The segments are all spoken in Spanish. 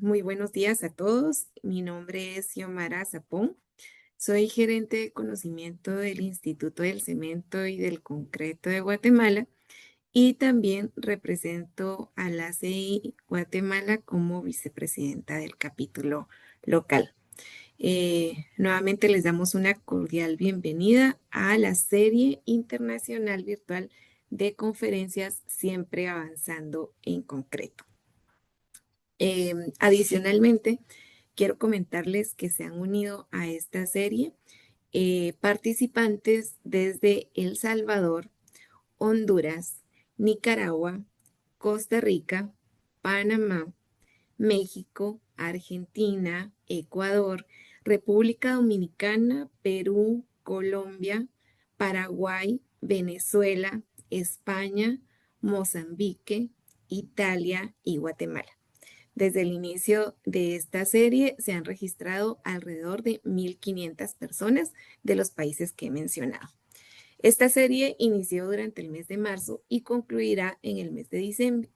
Muy buenos días a todos. Mi nombre es Xiomara Zapón. Soy gerente de conocimiento del Instituto del Cemento y del Concreto de Guatemala y también represento a la CI Guatemala como vicepresidenta del capítulo local. Nuevamente les damos una cordial bienvenida a la serie internacional virtual de conferencias Siempre Avanzando en Concreto. Adicionalmente, quiero comentarles que se han unido a esta serie participantes desde El Salvador, Honduras, Nicaragua, Costa Rica, Panamá, México, Argentina, Ecuador, República Dominicana, Perú, Colombia, Paraguay, Venezuela, España, Mozambique, Italia y Guatemala. Desde el inicio de esta serie se han registrado alrededor de 1.500 personas de los países que he mencionado. Esta serie inició durante el mes de marzo y concluirá en el mes de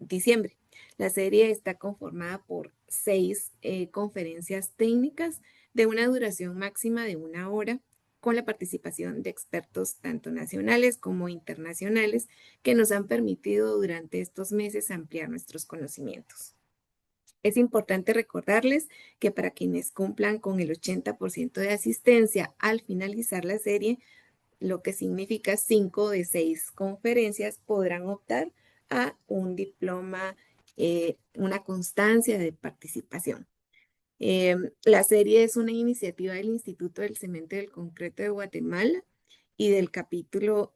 diciembre. La serie está conformada por 6 conferencias técnicas de una duración máxima de 1 hora, con la participación de expertos tanto nacionales como internacionales que nos han permitido durante estos meses ampliar nuestros conocimientos. Es importante recordarles que para quienes cumplan con el 80% de asistencia al finalizar la serie, lo que significa 5 de 6 conferencias, podrán optar a un diploma, una constancia de participación. La serie es una iniciativa del Instituto del Cemento y del Concreto de Guatemala y del capítulo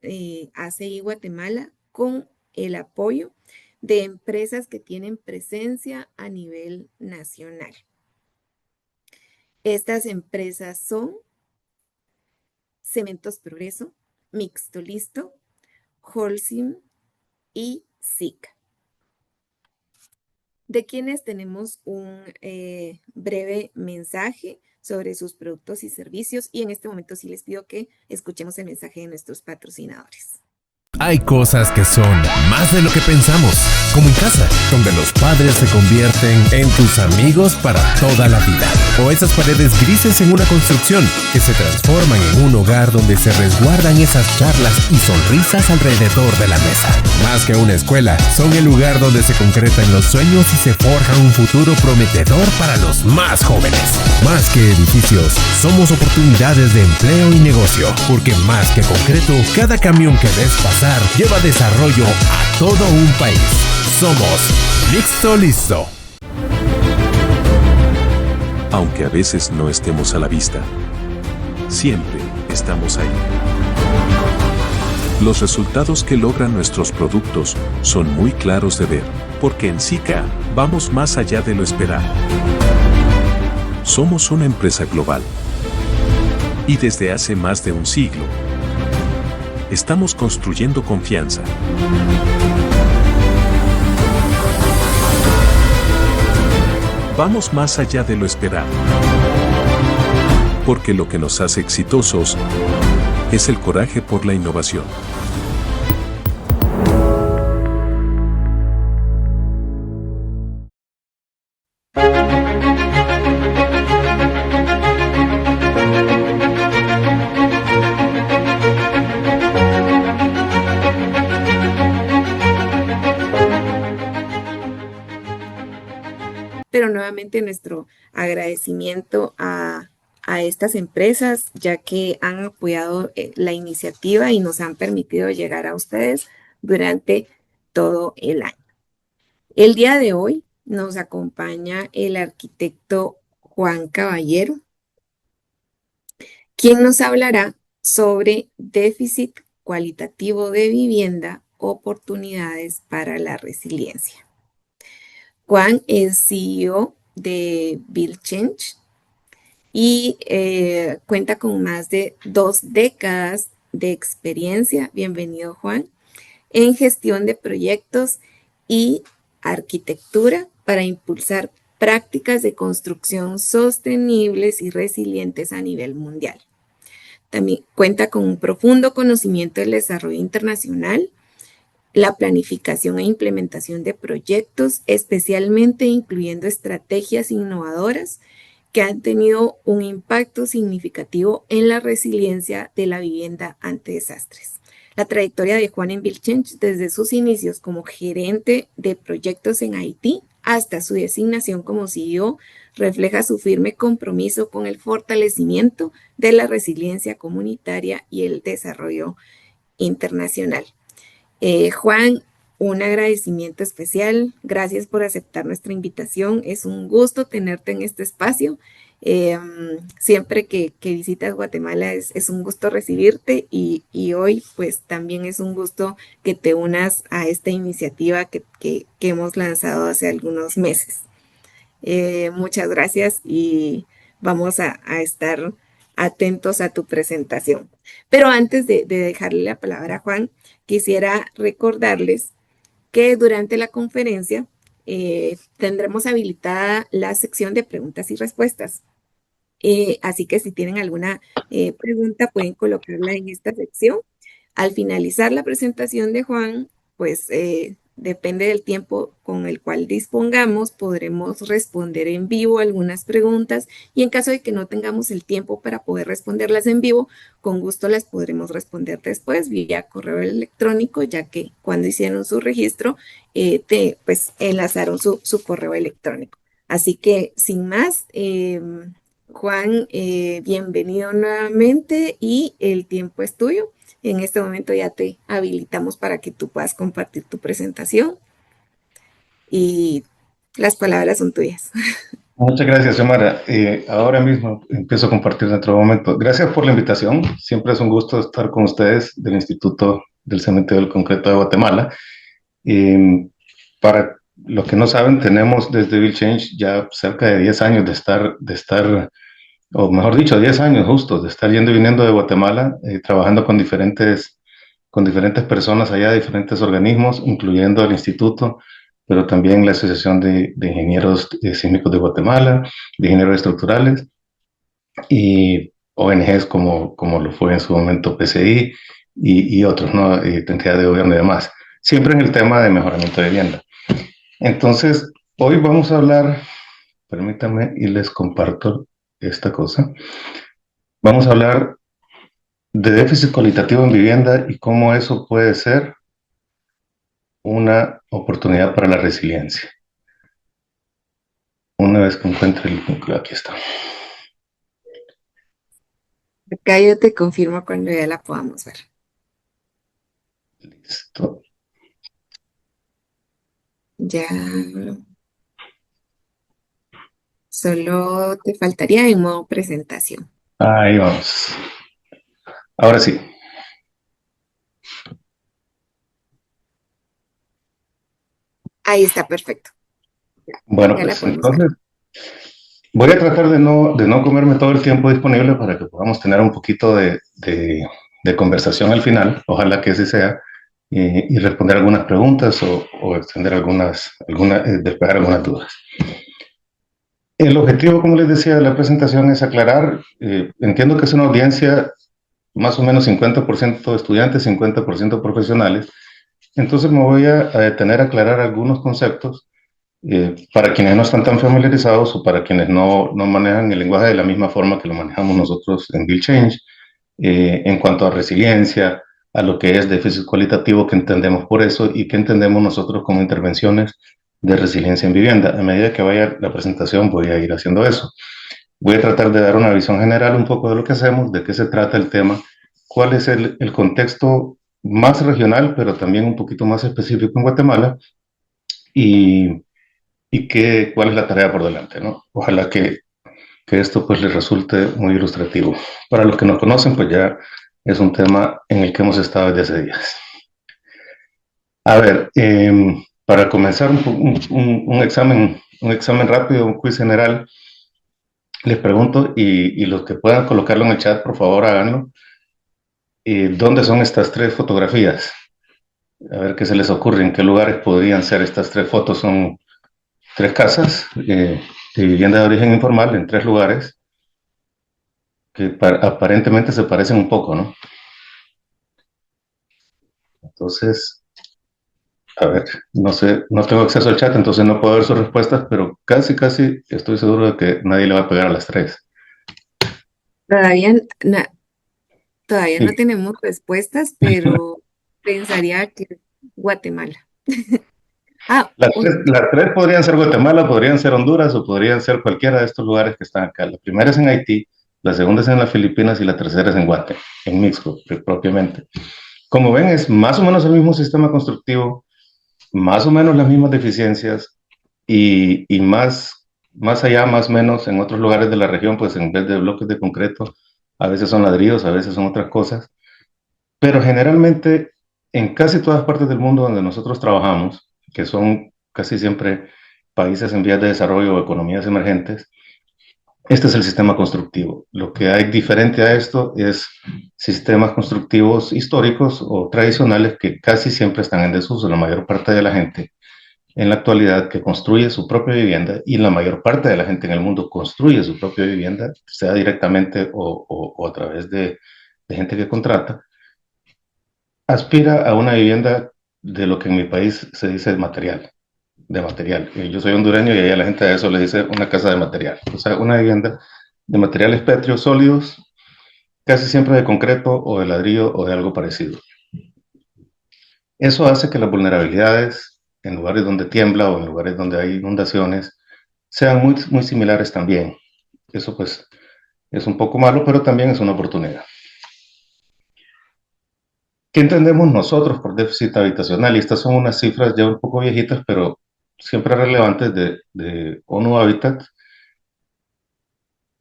ACI Guatemala con el apoyo de empresas que tienen presencia a nivel nacional. Estas empresas son Cementos Progreso, Mixto Listo, Holcim y SICA, de quienes tenemos un breve mensaje sobre sus productos y servicios, y en este momento sí les pido que escuchemos el mensaje de nuestros patrocinadores. Hay cosas que son más de lo que pensamos, como en casa, donde los padres se convierten en tus amigos para toda la vida. O esas paredes grises en una construcción que se transforman en un hogar donde se resguardan esas charlas y sonrisas alrededor de la mesa. Más que una escuela, son el lugar donde se concretan los sueños y se forja un futuro prometedor para los más jóvenes. Más que edificios, somos oportunidades de empleo y negocio, porque más que concreto, cada camión que ves pasar lleva desarrollo a todo un país. Somos Mixto Listo. Aunque a veces no estemos a la vista, siempre estamos ahí. Los resultados que logran nuestros productos son muy claros de ver, porque en SICA vamos más allá de lo esperado. Somos una empresa global y desde hace más de un siglo estamos construyendo confianza. Vamos más allá de lo esperado. Porque lo que nos hace exitosos es el coraje por la innovación. Pero nuevamente nuestro agradecimiento a estas empresas, ya que han apoyado la iniciativa y nos han permitido llegar a ustedes durante todo el año. El día de hoy nos acompaña el arquitecto Juan Caballero, quien nos hablará sobre déficit cualitativo de vivienda, oportunidades para la resiliencia. Juan es CEO de Build Change y cuenta con más de 2 décadas de experiencia, bienvenido Juan, en gestión de proyectos y arquitectura para impulsar prácticas de construcción sostenibles y resilientes a nivel mundial. También cuenta con un profundo conocimiento del desarrollo internacional la planificación e implementación de proyectos, especialmente incluyendo estrategias innovadoras que han tenido un impacto significativo en la resiliencia de la vivienda ante desastres. La trayectoria de Juan en Vilchench desde sus inicios como gerente de proyectos en Haití hasta su designación como CEO refleja su firme compromiso con el fortalecimiento de la resiliencia comunitaria y el desarrollo internacional. Juan, un agradecimiento especial. Gracias por aceptar nuestra invitación. Es un gusto tenerte en este espacio. Siempre que visitas Guatemala es un gusto recibirte y hoy pues también es un gusto que te unas a esta iniciativa que hemos lanzado hace algunos meses. Muchas gracias y vamos a estar atentos a tu presentación. Pero antes de dejarle la palabra a Juan, quisiera recordarles que durante la conferencia tendremos habilitada la sección de preguntas y respuestas. Así que si tienen alguna pregunta, pueden colocarla en esta sección. Al finalizar la presentación de Juan, pues depende del tiempo con el cual dispongamos, podremos responder en vivo algunas preguntas y en caso de que no tengamos el tiempo para poder responderlas en vivo, con gusto las podremos responder después vía correo electrónico, ya que cuando hicieron su registro, pues enlazaron su correo electrónico. Así que sin más, Juan, bienvenido nuevamente y el tiempo es tuyo. En este momento ya te habilitamos para que tú puedas compartir tu presentación y las palabras son tuyas. Muchas gracias, Xiomara. Ahora mismo empiezo a compartir en otro momento. Gracias por la invitación. Siempre es un gusto estar con ustedes del Instituto del Cemento del Concreto de Guatemala. Para los que no saben, tenemos desde Vilchench ya cerca de 10 años de estar, o mejor dicho, 10 años justos de estar yendo y viniendo de Guatemala, trabajando con diferentes personas allá, diferentes organismos, incluyendo el instituto, pero también la Asociación de Ingenieros Sísmicos de Guatemala, de Ingenieros Estructurales, y ONGs como lo fue en su momento PCI y otros, ¿no? Entidades de gobierno y demás. Siempre en el tema de mejoramiento de vivienda. Entonces, hoy vamos a hablar, permítanme y les comparto esta cosa. Vamos a hablar de déficit cualitativo en vivienda y cómo eso puede ser una oportunidad para la resiliencia. Una vez que encuentre el núcleo, aquí está. Acá yo te confirmo cuando ya la podamos ver. Listo. Ya. Solo te faltaría en modo presentación. Ahí vamos. Ahora sí. Ahí está, perfecto. Bueno, Ya la pues podemos ver. entonces voy a tratar de no comerme todo el tiempo disponible para que podamos tener un poquito de conversación al final, ojalá que así sea, y responder algunas preguntas o extender despejar algunas dudas. El objetivo, como les decía, de la presentación es aclarar, entiendo que es una audiencia más o menos 50% estudiantes, 50% profesionales, entonces me voy a detener a aclarar algunos conceptos para quienes no están tan familiarizados o para quienes no manejan el lenguaje de la misma forma que lo manejamos nosotros en Vilchench, en cuanto a resiliencia, a lo que es déficit cualitativo, que entendemos por eso y que entendemos nosotros como intervenciones de resiliencia en vivienda. A medida que vaya la presentación voy a ir haciendo eso. Voy a tratar de dar una visión general un poco de lo que hacemos, de qué se trata el tema, cuál es el contexto más regional, pero también un poquito más específico en Guatemala, y cuál es la tarea por delante, ¿no? Ojalá que esto pues les resulte muy ilustrativo. Para los que nos conocen, pues ya es un tema en el que hemos estado desde hace días. A ver, para comenzar un examen rápido, un quiz general, les pregunto, y los que puedan colocarlo en el chat, por favor, háganlo. ¿Dónde son estas tres fotografías? A ver qué se les ocurre, en qué lugares podrían ser estas tres fotos. Son tres casas de vivienda de origen informal en tres lugares que aparentemente se parecen un poco, ¿no? Entonces, A ver, no sé, no tengo acceso al chat, entonces no puedo ver sus respuestas, pero casi estoy seguro de que nadie le va a pegar a las tres. Todavía, todavía no Sí. tenemos respuestas, pero pensaría que Guatemala. Ah, Las tres podrían ser Guatemala, podrían ser Honduras o podrían ser cualquiera de estos lugares que están acá. La primera es en Haití, la segunda es en las Filipinas y la tercera es en Guate, en Mixco, propiamente. Como ven, es más o menos el mismo sistema constructivo, más o menos las mismas deficiencias y más allá, más o menos, en otros lugares de la región, pues en vez de bloques de concreto, a veces son ladrillos, a veces son otras cosas, pero generalmente en casi todas partes del mundo donde nosotros trabajamos, que son casi siempre países en vías de desarrollo o economías emergentes, este es el sistema constructivo. Lo que hay diferente a esto es sistemas constructivos históricos o tradicionales que casi siempre están en desuso. La mayor parte de la gente en la actualidad que construye su propia vivienda y la mayor parte de la gente en el mundo construye su propia vivienda, sea directamente o a través de gente que contrata, aspira a una vivienda de lo que en mi país se dice material, de material. Yo soy hondureño y ahí a la gente de eso le dice una casa de material. O sea, una vivienda de materiales pétreos sólidos, casi siempre de concreto o de ladrillo o de algo parecido. Eso hace que las vulnerabilidades en lugares donde tiembla o en lugares donde hay inundaciones sean muy similares también. Eso pues es un poco malo, pero también es una oportunidad. ¿Qué entendemos nosotros por déficit habitacional? Y estas son unas cifras ya un poco viejitas, pero siempre relevantes de ONU Habitat,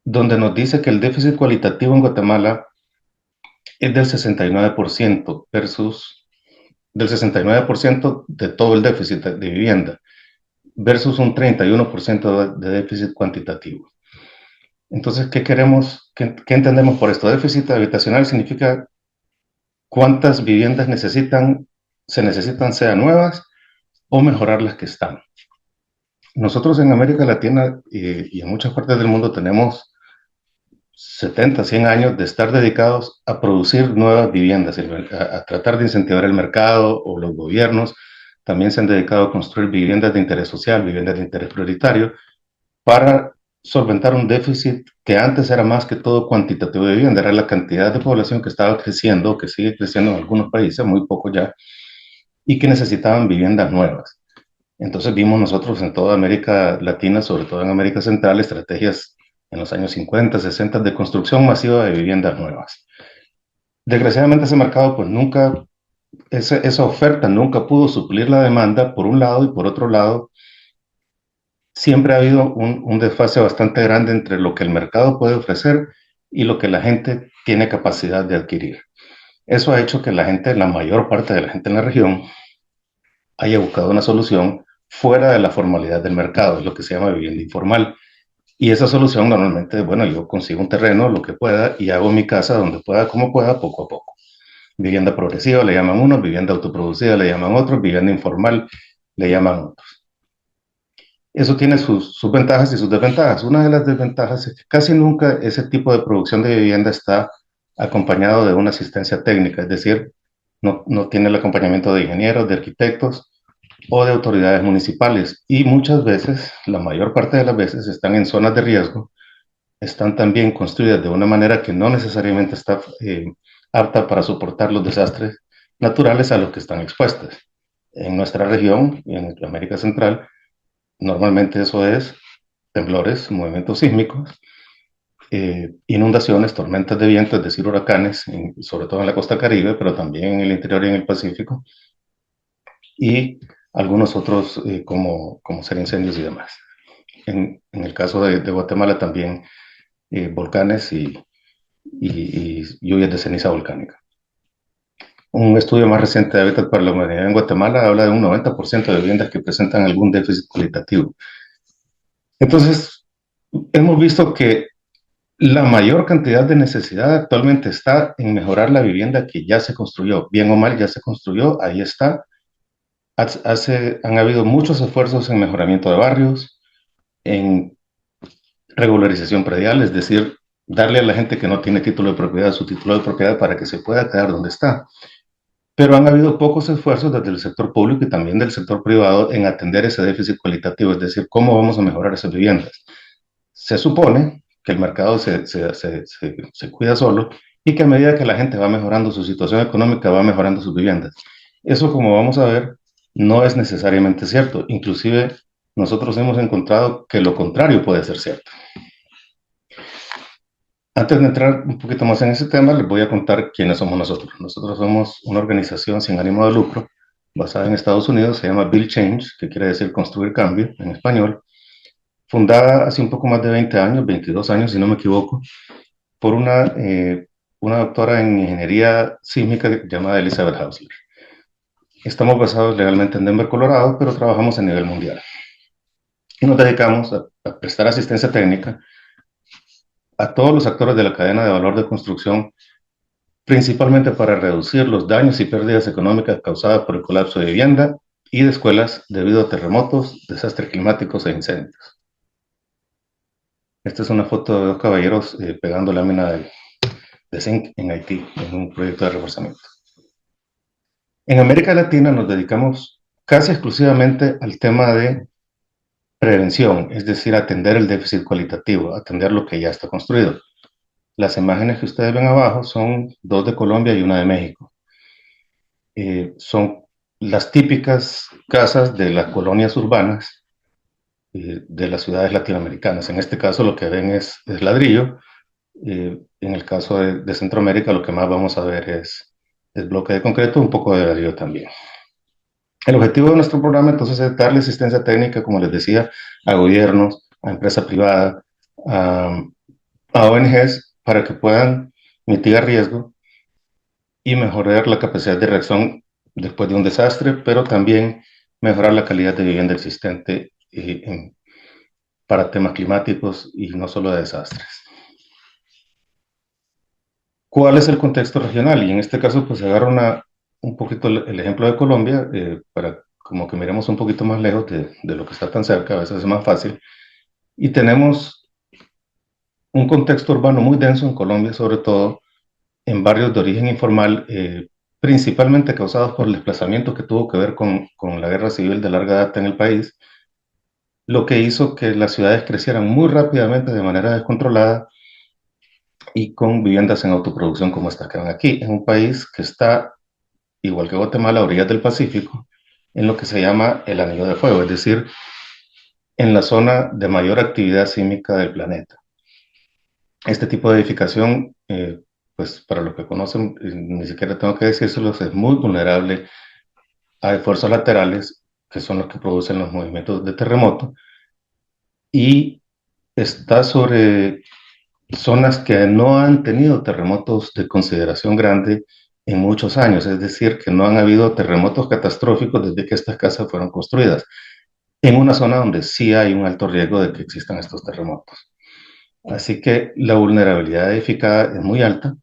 donde nos dice que el déficit cualitativo en Guatemala es del 69% versus del 69% de todo el déficit de vivienda versus un 31% de déficit cuantitativo. Entonces, ¿qué queremos? ¿Qué entendemos por esto? Déficit habitacional significa cuántas viviendas se necesitan, sean nuevas o mejorar las que están. Nosotros en América Latina y en muchas partes del mundo tenemos 70, 100 años de estar dedicados a producir nuevas viviendas, a tratar de incentivar el mercado o los gobiernos. También se han dedicado a construir viviendas de interés social, viviendas de interés prioritario, para solventar un déficit que antes era más que todo cuantitativo de vivienda, era la cantidad de población que estaba creciendo, que sigue creciendo en algunos países, muy poco ya, y que necesitaban viviendas nuevas. Entonces vimos nosotros en toda América Latina, sobre todo en América Central, estrategias en los años 50, 60 de construcción masiva de viviendas nuevas. Desgraciadamente ese mercado pues nunca, esa oferta nunca pudo suplir la demanda por un lado y por otro lado siempre ha habido un desfase bastante grande entre lo que el mercado puede ofrecer y lo que la gente tiene capacidad de adquirir. Eso ha hecho que la gente, la mayor parte de la gente en la región, haya buscado una solución fuera de la formalidad del mercado, es lo que se llama vivienda informal. Y esa solución normalmente, bueno, yo consigo un terreno, lo que pueda, y hago mi casa donde pueda, como pueda, poco a poco. Vivienda progresiva le llaman unos, vivienda autoproducida le llaman otros, vivienda informal le llaman otros. Eso tiene sus ventajas y sus desventajas. Una de las desventajas es que casi nunca ese tipo de producción de vivienda está acompañado de una asistencia técnica, es decir, no tiene el acompañamiento de ingenieros, de arquitectos o de autoridades municipales. Y muchas veces, la mayor parte de las veces, están en zonas de riesgo, están también construidas de una manera que no necesariamente está apta para soportar los desastres naturales a los que están expuestas. En nuestra región, en América Central, normalmente eso es temblores, movimientos sísmicos, inundaciones, tormentas de viento, es decir, huracanes, sobre todo en la costa Caribe, pero también en el interior y en el Pacífico, y algunos otros como ser incendios y demás. En el caso de Guatemala también volcanes y lluvias de ceniza volcánica. Un estudio más reciente de Hábitat para la Humanidad en Guatemala habla de un 90% de viviendas que presentan algún déficit cualitativo. Entonces, hemos visto que la mayor cantidad de necesidad actualmente está en mejorar la vivienda que ya se construyó. Bien o mal, ya se construyó, ahí está. Han habido muchos esfuerzos en mejoramiento de barrios, en regularización predial, es decir, darle a la gente que no tiene título de propiedad su título de propiedad para que se pueda quedar donde está. pero han habido pocos esfuerzos desde el sector público y también del sector privado en atender ese déficit cualitativo, es decir, cómo vamos a mejorar esas viviendas. Se supone que el mercado se cuida solo y que a medida que la gente va mejorando su situación económica, va mejorando sus viviendas. Eso, como vamos a ver, no es necesariamente cierto. Inclusive, nosotros hemos encontrado que lo contrario puede ser cierto. Antes de entrar un poquito más en ese tema, les voy a contar quiénes somos nosotros. Nosotros somos una organización sin ánimo de lucro, basada en Estados Unidos, se llama Build Change, que quiere decir construir cambio en español, fundada hace un poco más de 20 años, 22 años si no me equivoco, por una doctora en ingeniería sísmica llamada Elizabeth Hausler. Estamos basados legalmente en Denver, Colorado, pero trabajamos a nivel mundial. Y nos dedicamos a prestar asistencia técnica a todos los actores de la cadena de valor de construcción, principalmente para reducir los daños y pérdidas económicas causadas por el colapso de vivienda y de escuelas debido a terremotos, desastres climáticos e incendios. Esta es una foto de dos caballeros pegando lámina de zinc en Haití, en un proyecto de reforzamiento. En América Latina nos dedicamos casi exclusivamente al tema de prevención, es decir, atender el déficit cualitativo, atender lo que ya está construido. Las imágenes que ustedes ven abajo son dos de Colombia y una de México. Son las típicas casas de las colonias urbanas de las ciudades latinoamericanas. En este caso lo que ven es ladrillo. En el caso de Centroamérica lo que más vamos a ver es bloque de concreto, un poco de ladrillo también. El objetivo de nuestro programa entonces es darle asistencia técnica, como les decía, a gobiernos, a empresa privada, a ONGs, para que puedan mitigar riesgo y mejorar la capacidad de reacción después de un desastre, pero también mejorar la calidad de vivienda existente para temas climáticos y no solo de desastres. ¿Cuál es el contexto regional? Y en este caso, pues agarro un poquito el ejemplo de Colombia, para como que miremos un poquito más lejos de lo que está tan cerca, a veces es más fácil. Y tenemos un contexto urbano muy denso en Colombia, sobre todo en barrios de origen informal, principalmente causados por el desplazamiento que tuvo que ver con la guerra civil de larga data en el país, lo que hizo que las ciudades crecieran muy rápidamente de manera descontrolada y con viviendas en autoproducción como estas que ven aquí, en un país que está, igual que Guatemala, a orillas del Pacífico, en lo que se llama el Anillo de Fuego, es decir, en la zona de mayor actividad sísmica del planeta. Este tipo de edificación, pues para los que conocen, ni siquiera tengo que decírselos, es muy vulnerable a esfuerzos laterales, que son los que producen los movimientos de terremoto, y está sobre zonas que no han tenido terremotos de consideración grande en muchos años, es decir, que no han habido terremotos catastróficos desde que estas casas fueron construidas, en una zona donde sí hay un alto riesgo de que existan estos terremotos. Así que la vulnerabilidad edificada es muy alta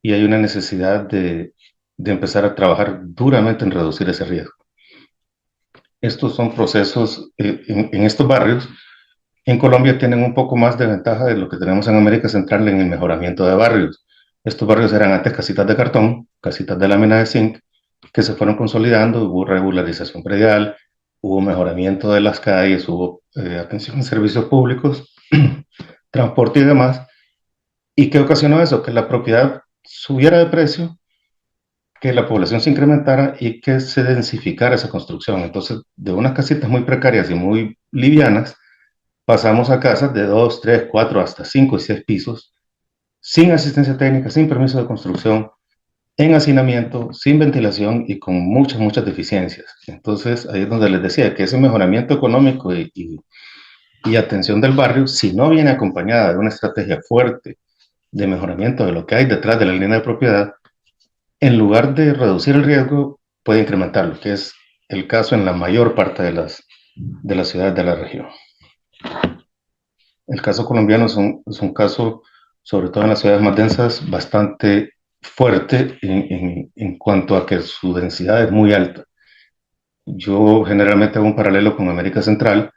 y hay una necesidad de empezar a trabajar duramente en reducir ese riesgo. Estos son procesos en estos barrios. En Colombia tienen un poco más de ventaja de lo que tenemos en América Central en el mejoramiento de barrios. Estos barrios eran antes casitas de cartón, casitas de lámina de zinc, que se fueron consolidando, hubo regularización predial, hubo mejoramiento de las calles, hubo atención en servicios públicos, transporte y demás. ¿Y qué ocasionó eso? Que la propiedad subiera de precio, que la población se incrementara y que se densificara esa construcción. Entonces, de unas casitas muy precarias y muy livianas, pasamos a casas de 2, 3, 4, hasta 5 y 6 pisos, sin asistencia técnica, sin permiso de construcción, en hacinamiento, sin ventilación y con muchas deficiencias. Entonces, ahí es donde les decía que ese mejoramiento económico y atención del barrio, si no viene acompañada de una estrategia fuerte de mejoramiento de lo que hay detrás de la línea de propiedad, en lugar de reducir el riesgo, puede incrementarlo, que es el caso en la mayor parte de las ciudades de la región. El caso colombiano es un caso, sobre todo en las ciudades más densas, bastante fuerte en cuanto a que su densidad es muy alta. Yo generalmente hago un paralelo con América Central,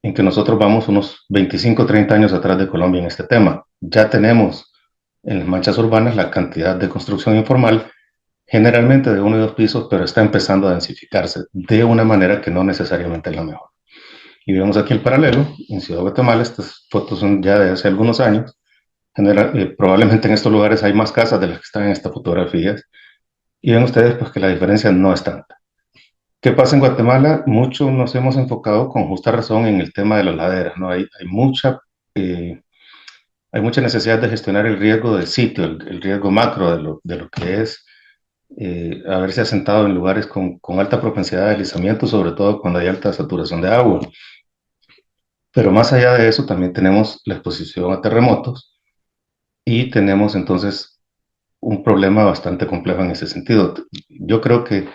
en que nosotros vamos unos 25, 30 años atrás de Colombia en este tema. Ya tenemos en las manchas urbanas la cantidad de construcción informal generalmente de 1 y 2 pisos, pero está empezando a densificarse de una manera que no necesariamente es la mejor. Y vemos aquí el paralelo en Ciudad de Guatemala. Estas fotos son ya de hace algunos años. Probablemente en estos lugares hay más casas de las que están en estas fotografías. Y ven ustedes pues que la diferencia no es tanta. ¿Qué pasa en Guatemala? Mucho nos hemos enfocado con justa razón en el tema de las laderas, ¿no? Hay mucha necesidad de gestionar el riesgo del sitio, el riesgo macro de lo que es haberse asentado en lugares con alta propensidad de deslizamiento, sobre todo cuando hay alta saturación de agua. Pero más allá de eso, también tenemos la exposición a terremotos y tenemos entonces un problema bastante complejo en ese sentido. Yo creo que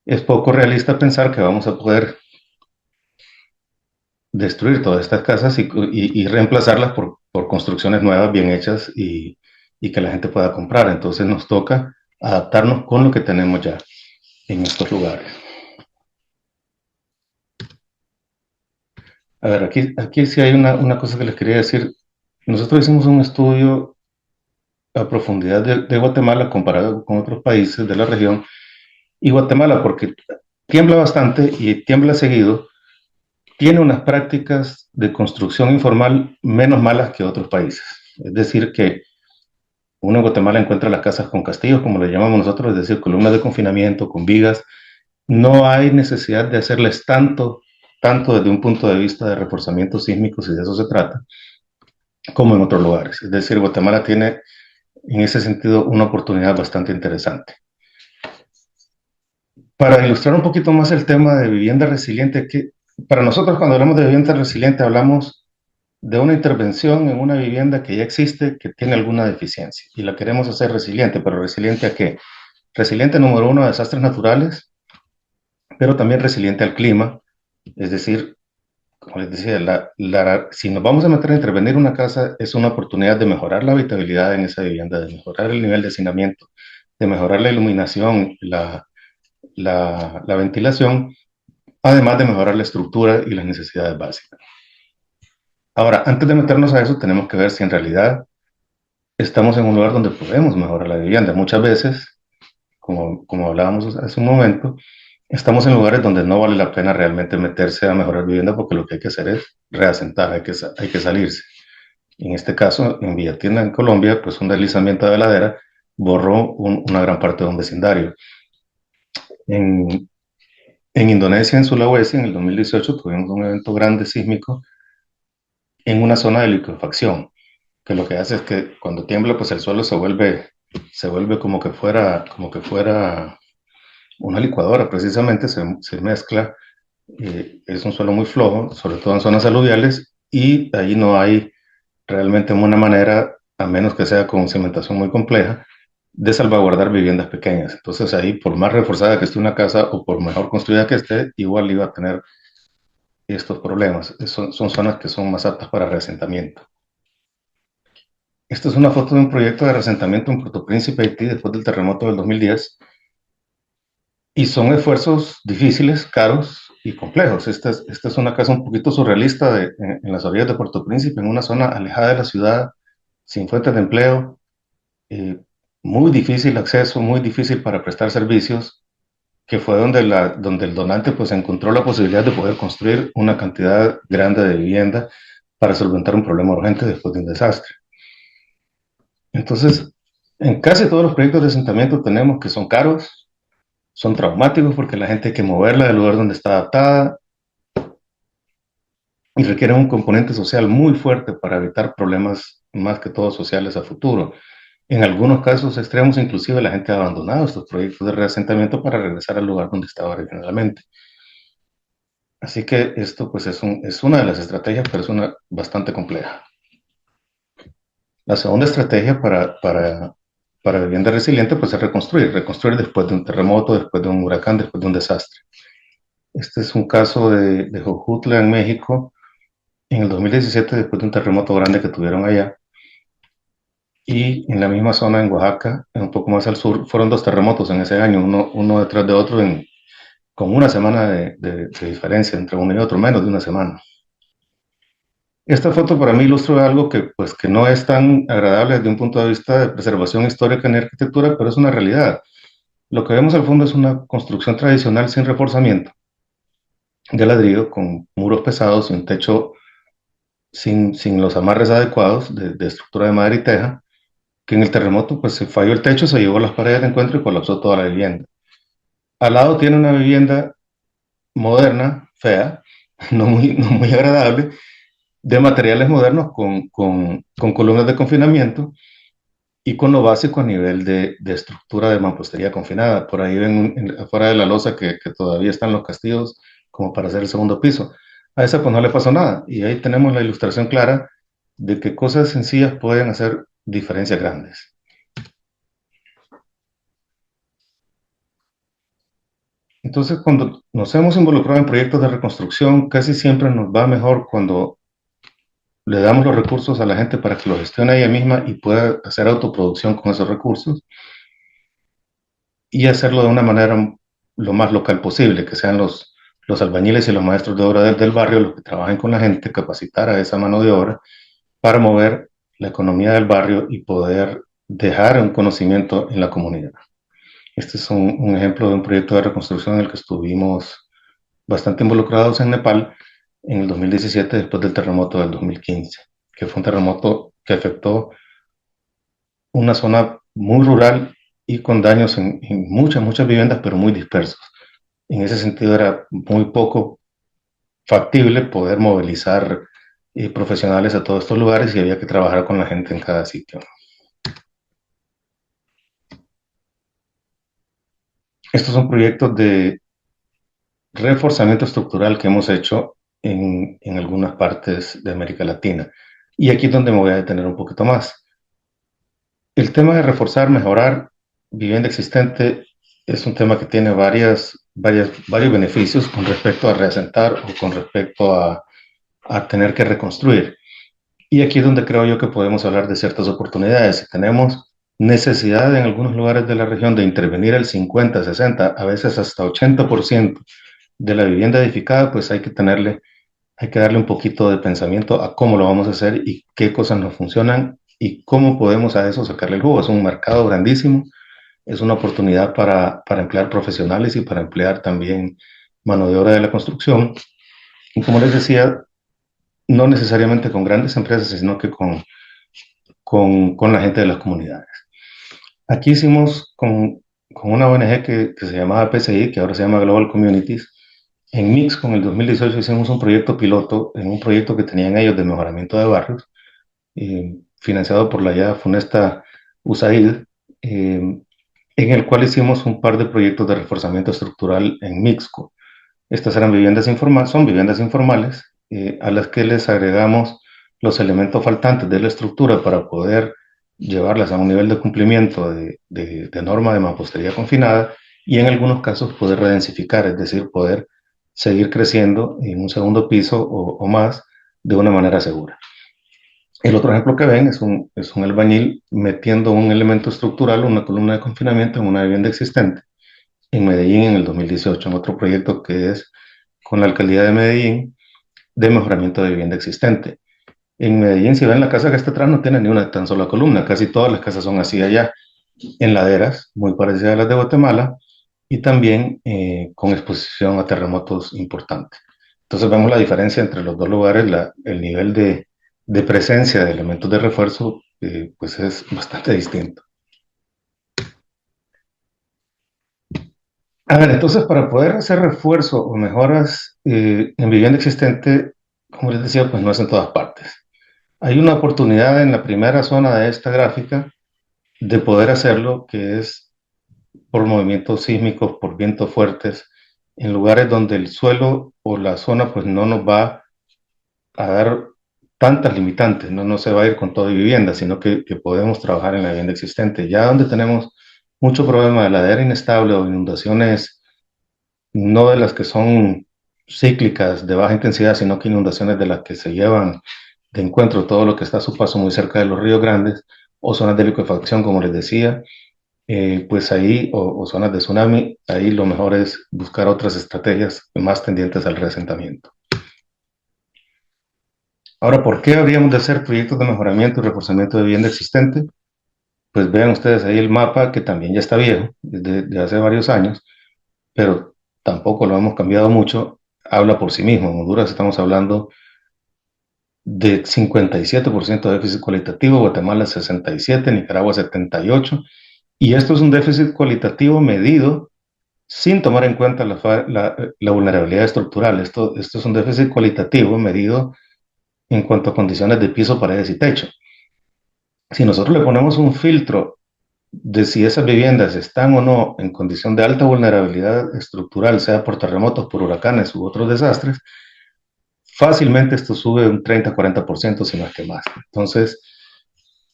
es poco realista pensar que vamos a poder destruir todas estas casas y reemplazarlas por construcciones nuevas, bien hechas y que la gente pueda comprar. Entonces nos toca adaptarnos con lo que tenemos ya en estos lugares. A ver, aquí sí hay una cosa que les quería decir. Nosotros hicimos un estudio a profundidad de Guatemala comparado con otros países de la región. Y Guatemala, porque tiembla bastante y tiembla seguido, tiene unas prácticas de construcción informal menos malas que otros países. Es decir, que uno en Guatemala encuentra las casas con castillos, como le llamamos nosotros, es decir, columnas de confinamiento, con vigas. No hay necesidad de hacerles tanto desde un punto de vista de reforzamiento sísmico, si de eso se trata, como en otros lugares. Es decir, Guatemala tiene en ese sentido una oportunidad bastante interesante. Para ilustrar un poquito más el tema de vivienda resiliente, que para nosotros cuando hablamos de vivienda resiliente hablamos de una intervención en una vivienda que ya existe, que tiene alguna deficiencia, y la queremos hacer resiliente, pero ¿resiliente a qué? Resiliente, número uno, a desastres naturales, pero también resiliente al clima. Es decir, como les decía, si nos vamos a meter a intervenir una casa, es una oportunidad de mejorar la habitabilidad en esa vivienda, de mejorar el nivel de hacinamiento, de mejorar la iluminación, la ventilación, además de mejorar la estructura y las necesidades básicas. Ahora, antes de meternos a eso, tenemos que ver si en realidad estamos en un lugar donde podemos mejorar la vivienda. Muchas veces, como hablábamos hace un momento, estamos en lugares donde no vale la pena realmente meterse a mejorar vivienda porque lo que hay que hacer es reasentar, hay que salirse. En este caso, en Villatina, en Colombia, pues un deslizamiento de ladera borró una gran parte de un vecindario. En Indonesia, en Sulawesi, en el 2018, tuvimos un evento grande sísmico en una zona de liquefacción, que lo que hace es que cuando tiembla, pues el suelo se vuelve como que fuera una licuadora, precisamente se mezcla, es un suelo muy flojo, sobre todo en zonas aluviales, y ahí no hay realmente una manera, a menos que sea con cimentación muy compleja, de salvaguardar viviendas pequeñas. Entonces ahí, por más reforzada que esté una casa o por mejor construida que esté, igual iba a tener estos problemas. Son zonas que son más aptas para reasentamiento. Esta es una foto de un proyecto de reasentamiento en Puerto Príncipe, Haití, después del terremoto del 2010. Y son esfuerzos difíciles, caros y complejos. Esta es una casa un poquito surrealista en las orillas de Puerto Príncipe, en una zona alejada de la ciudad, sin fuentes de empleo, muy difícil acceso, muy difícil para prestar servicios, que fue donde el donante pues encontró la posibilidad de poder construir una cantidad grande de vivienda para solventar un problema urgente después de un desastre. Entonces, en casi todos los proyectos de asentamiento tenemos que son caros, son traumáticos porque la gente hay que moverla del lugar donde está adaptada y requieren un componente social muy fuerte para evitar problemas más que todo sociales a futuro. En algunos casos extremos, inclusive la gente ha abandonado estos proyectos de reasentamiento para regresar al lugar donde estaba originalmente. Así que esto pues es una de las estrategias, pero es una bastante compleja. La segunda estrategia para vivienda resiliente pues es reconstruir después de un terremoto, después de un huracán, después de un desastre. Este es un caso de Jojutla en México en el 2017, después de un terremoto grande que tuvieron allá. Y en la misma zona en Oaxaca, un poco más al sur, fueron 2 terremotos en ese año, uno detrás de otro, con una semana de diferencia entre uno y otro, menos de una semana. Esta foto para mí ilustra algo que no es tan agradable desde un punto de vista de preservación histórica en arquitectura, pero es una realidad. Lo que vemos al fondo es una construcción tradicional sin reforzamiento de ladrillo, con muros pesados y un techo sin los amarres adecuados de estructura de madera y teja, que en el terremoto pues se falló el techo, se llevó las paredes de encuentro y colapsó toda la vivienda. Al lado tiene una vivienda moderna, fea, no muy agradable, de materiales modernos con columnas de confinamiento y con lo básico a nivel de estructura de mampostería confinada. Por ahí ven afuera de la losa que todavía están los castillos como para hacer el segundo piso. A esa pues no le pasó nada. Y ahí tenemos la ilustración clara de que cosas sencillas pueden hacer diferencias grandes. Entonces, cuando nos hemos involucrado en proyectos de reconstrucción, casi siempre nos va mejor cuando le damos los recursos a la gente para que lo gestione ella misma y pueda hacer autoproducción con esos recursos y hacerlo de una manera lo más local posible, que sean los albañiles y los maestros de obra del barrio los que trabajen con la gente, capacitar a esa mano de obra para mover la economía del barrio y poder dejar un conocimiento en la comunidad. Este es un ejemplo de un proyecto de reconstrucción en el que estuvimos bastante involucrados en Nepal en el 2017, después del terremoto del 2015, que fue un terremoto que afectó una zona muy rural y con daños en muchas viviendas, pero muy dispersos. En ese sentido era muy poco factible poder movilizar profesionales a todos estos lugares y había que trabajar con la gente en cada sitio. Estos son proyectos de reforzamiento estructural que hemos hecho en algunas partes de América Latina. Y aquí es donde me voy a detener un poquito más. El tema de reforzar, mejorar vivienda existente es un tema que tiene varios beneficios con respecto a reasentar o con respecto a tener que reconstruir. Y aquí es donde creo yo que podemos hablar de ciertas oportunidades. Si tenemos necesidad en algunos lugares de la región de intervenir el 50, 60, a veces hasta 80% de la vivienda edificada, pues hay que darle un poquito de pensamiento a cómo lo vamos a hacer y qué cosas nos funcionan y cómo podemos a eso sacarle el jugo. Es un mercado grandísimo, es una oportunidad para emplear profesionales y para emplear también mano de obra de la construcción. Y como les decía, no necesariamente con grandes empresas, sino que con la gente de las comunidades. Aquí hicimos con una ONG que se llamaba PCI, que ahora se llama Global Communities. En Mix, con el 2018, hicimos un proyecto piloto, en un proyecto que tenían ellos de mejoramiento de barrios, financiado por la ya funesta USAID, en el cual hicimos un par de proyectos de reforzamiento estructural en Mixco. Estas eran viviendas informales, son viviendas informales, a las que les agregamos los elementos faltantes de la estructura para poder llevarlas a un nivel de cumplimiento de norma de mampostería confinada y en algunos casos poder redensificar, es decir, poder seguir creciendo en un segundo piso o más de una manera segura. El otro ejemplo que ven es un albañil metiendo un elemento estructural, una columna de confinamiento en una vivienda existente en Medellín en el 2018, en otro proyecto que es con la alcaldía de Medellín de mejoramiento de vivienda existente. En Medellín, si ven la casa que está atrás, no tiene ni una tan sola columna, casi todas las casas son así allá, en laderas, muy parecidas a las de Guatemala, y también con exposición a terremotos importantes. Entonces vemos la diferencia entre los dos lugares, el nivel de presencia de elementos de refuerzo, pues es bastante distinto. A ver, entonces para poder hacer refuerzo o mejoras en vivienda existente, como les decía, pues no es en todas partes. Hay una oportunidad en la primera zona de esta gráfica de poder hacerlo, que es por movimientos sísmicos, por vientos fuertes, en lugares donde el suelo o la zona pues no nos va a dar tantas limitantes, no se va a ir con toda vivienda, sino que podemos trabajar en la vivienda existente. Ya donde tenemos mucho problema de ladera inestable o inundaciones, no de las que son cíclicas de baja intensidad, sino que inundaciones de las que se llevan de encuentro todo lo que está a su paso muy cerca de los ríos grandes o zonas de liquefacción, como les decía, pues ahí, o zonas de tsunami, ahí lo mejor es buscar otras estrategias más tendientes al reasentamiento. Ahora, ¿por qué habríamos de hacer proyectos de mejoramiento y reforzamiento de vivienda existente? pues vean ustedes ahí el mapa que también ya está viejo, de hace varios años, pero tampoco lo hemos cambiado mucho, habla por sí mismo. En Honduras estamos hablando de 57% de déficit cualitativo, Guatemala 67%, Nicaragua 78%, y esto es un déficit cualitativo medido sin tomar en cuenta la vulnerabilidad estructural. Esto es un déficit cualitativo medido en cuanto a condiciones de piso, paredes y techo. Si nosotros le ponemos un filtro de si esas viviendas están o no en condición de alta vulnerabilidad estructural, sea por terremotos, por huracanes u otros desastres, fácilmente esto sube un 30-40%, si no es que más. Entonces,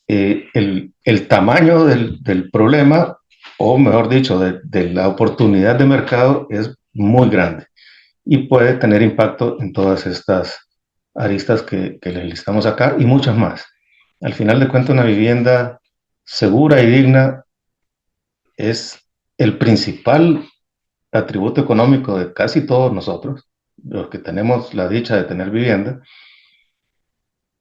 el tamaño del problema, o mejor dicho, de la oportunidad de mercado es muy grande y puede tener impacto en todas estas aristas que les listamos acá y muchas más. Al final de cuentas, una vivienda segura y digna es el principal atributo económico de casi todos nosotros, los que tenemos la dicha de tener vivienda,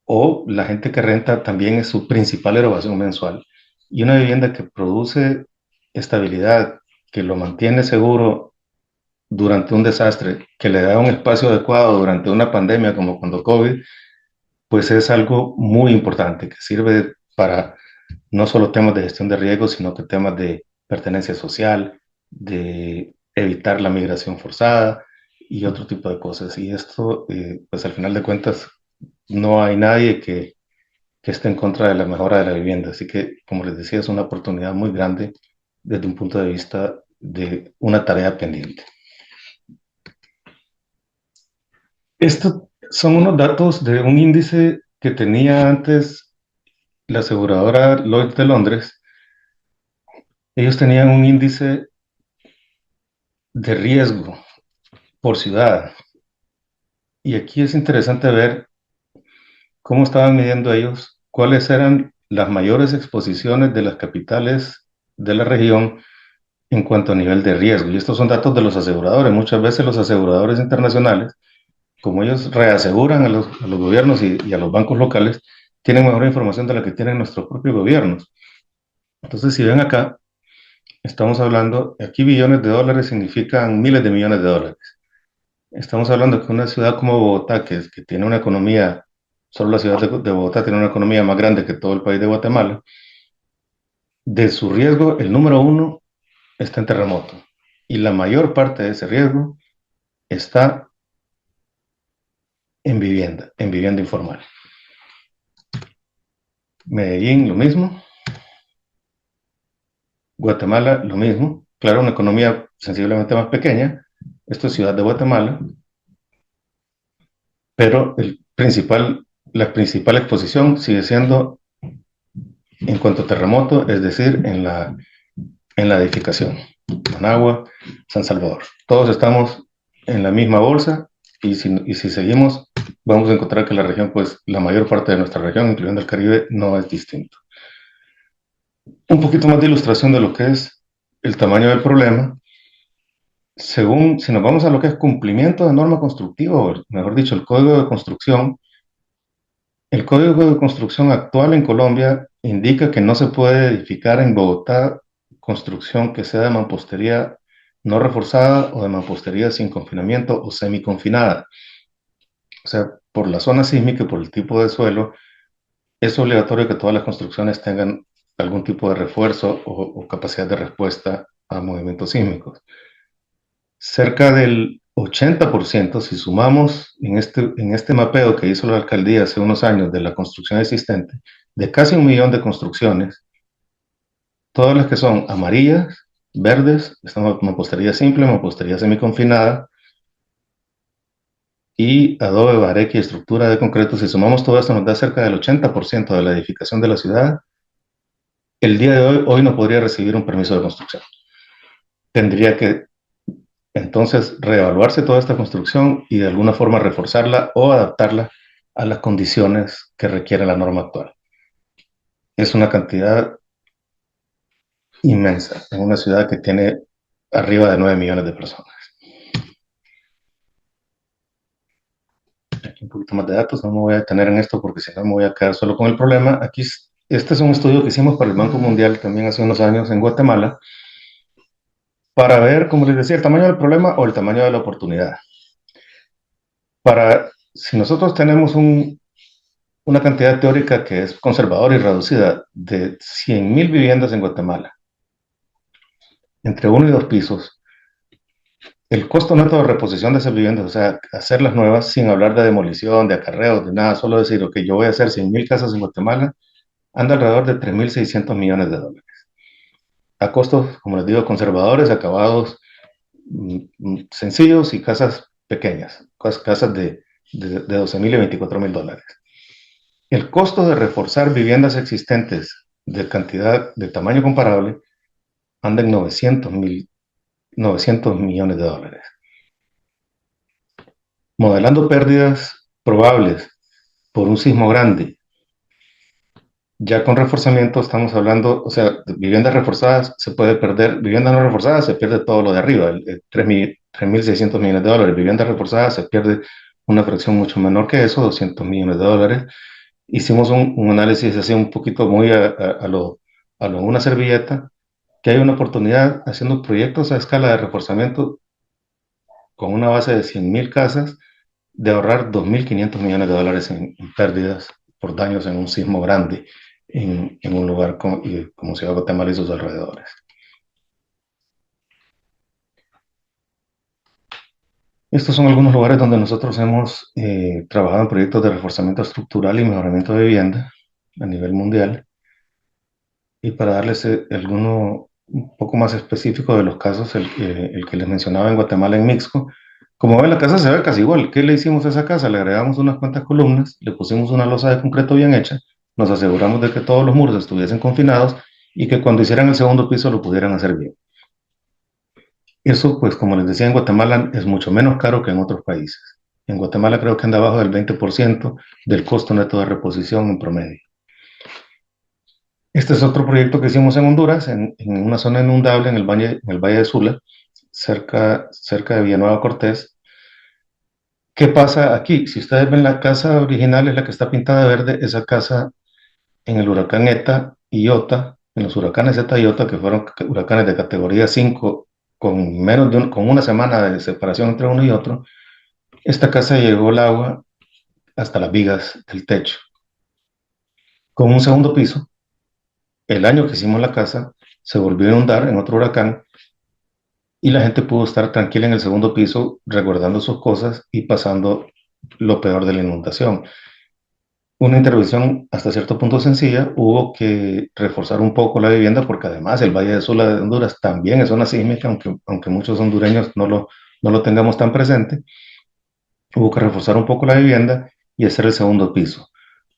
o la gente que renta también es su principal erogación mensual. Y una vivienda que produce estabilidad, que lo mantiene seguro durante un desastre, que le da un espacio adecuado durante una pandemia como cuando COVID, pues es algo muy importante, que sirve para no solo temas de gestión de riesgos, sino que temas de pertenencia social, de evitar la migración forzada y otro tipo de cosas. Y esto, pues al final de cuentas, no hay nadie que esté en contra de la mejora de la vivienda. Así que, como les decía, es una oportunidad muy grande desde un punto de vista de una tarea pendiente. Estos son unos datos de un índice que tenía antes la aseguradora Lloyds de Londres. Ellos tenían un índice de riesgo por ciudad. Y aquí es interesante ver cómo estaban midiendo ellos cuáles eran las mayores exposiciones de las capitales de la región en cuanto a nivel de riesgo. Y estos son datos de los aseguradores. Muchas veces los aseguradores internacionales, como ellos reaseguran a los gobiernos y a los bancos locales, tienen mejor información de la que tienen nuestros propios gobiernos. Entonces, si ven acá, estamos hablando, aquí billones de dólares significan miles de millones de dólares. Estamos hablando que una ciudad como Bogotá, que tiene una economía, solo la ciudad de Bogotá tiene una economía más grande que todo el país de Guatemala, de su riesgo, el número uno está en terremoto. Y la mayor parte de ese riesgo está en vivienda informal. Medellín, lo mismo. Guatemala, lo mismo. Claro, una economía sensiblemente más pequeña. Esto es Ciudad de Guatemala. Pero la principal exposición sigue siendo en cuanto a terremoto, es decir, en la edificación. Managua, San Salvador. Todos estamos en la misma bolsa y si seguimos, vamos a encontrar que la región, pues la mayor parte de nuestra región, incluyendo el Caribe, no es distinto. Un poquito más de ilustración de lo que es el tamaño del problema. Si nos vamos a lo que es cumplimiento de norma constructiva, o mejor dicho, el Código de Construcción, el Código de Construcción actual en Colombia indica que no se puede edificar en Bogotá construcción que sea de mampostería no reforzada o de mampostería sin confinamiento o semiconfinada. O sea, por la zona sísmica y por el tipo de suelo, es obligatorio que todas las construcciones tengan algún tipo de refuerzo o capacidad de respuesta a movimientos sísmicos. Cerca del 80%, si sumamos en este mapeo que hizo la alcaldía hace unos años de la construcción existente, de casi 1 millón de construcciones, todas las que son amarillas, verdes, estamos mampostería simple, mampostería semiconfinada y adobe, bareque y estructura de concreto, si sumamos todo esto nos da cerca del 80% de la edificación de la ciudad. El día de hoy no podría recibir un permiso de construcción. Tendría que entonces reevaluarse toda esta construcción y de alguna forma reforzarla o adaptarla a las condiciones que requiere la norma actual. Es una cantidad inmensa en una ciudad que tiene arriba de 9 millones de personas. Aquí un poquito más de datos, no me voy a detener en esto porque si no me voy a quedar solo con el problema. Aquí Este es un estudio que hicimos para el Banco Mundial también hace unos años en Guatemala, para ver, como les decía, el tamaño del problema o el tamaño de la oportunidad. Si nosotros tenemos una cantidad teórica que es conservadora y reducida de 100,000 viviendas en Guatemala, entre 1 y 2 pisos, el costo neto de reposición de esas viviendas, o sea, hacerlas nuevas sin hablar de demolición, de acarreos, de nada, solo decir, ok, yo voy a hacer 100,000 casas en Guatemala, anda alrededor de $3,600 millones. A costos, como les digo, conservadores, acabados sencillos y casas pequeñas, casas de 12,000 y 24,000 dólares. El costo de reforzar viviendas existentes de cantidad, de tamaño comparable, anda en 900 millones de dólares. Modelando pérdidas probables por un sismo grande, ya con reforzamiento estamos hablando, o sea, de viviendas reforzadas se puede perder, viviendas no reforzadas se pierde todo lo de arriba, 3,600 millones de dólares, viviendas reforzadas se pierde una fracción mucho menor que eso, 200 millones de dólares. Hicimos un análisis así un poquito muy a lo una servilleta, que hay una oportunidad haciendo proyectos a escala de reforzamiento con una base de 100,000 casas de ahorrar 2,500 millones de dólares en pérdidas por daños en un sismo grande en un lugar como Ciudad de Guatemala y sus alrededores. Estos son algunos lugares donde nosotros hemos trabajado en proyectos de reforzamiento estructural y mejoramiento de vivienda a nivel mundial. Y para darles alguno un poco más específico de los casos, el que les mencionaba en Guatemala, en Mixco, como ven, la casa se ve casi igual. ¿Qué le hicimos a esa casa? Le agregamos unas cuantas columnas, le pusimos una losa de concreto bien hecha, nos aseguramos de que todos los muros estuviesen confinados y que cuando hicieran el segundo piso lo pudieran hacer bien. Eso, pues, como les decía, en Guatemala es mucho menos caro que en otros países. En Guatemala creo que anda abajo del 20% del costo neto de reposición en promedio. Este es otro proyecto que hicimos en Honduras, en una zona inundable en el Valle de Sula, cerca de Villanueva Cortés. ¿Qué pasa aquí? Si ustedes ven, la casa original es la que está pintada de verde. Esa casa en el huracán ETA y IOTA, en los huracanes ETA y IOTA, que fueron huracanes de categoría 5, con una semana de separación entre uno y otro, esta casa llegó el agua hasta las vigas del techo. Con un segundo piso, el año que hicimos la casa, se volvió a inundar en otro huracán y la gente pudo estar tranquila en el segundo piso, resguardando sus cosas y pasando lo peor de la inundación. Una intervención hasta cierto punto sencilla, hubo que reforzar un poco la vivienda porque además el Valle de Sula de Honduras también es zona sísmica, aunque muchos hondureños no lo tengamos tan presente. Hubo que reforzar un poco la vivienda y hacer el segundo piso.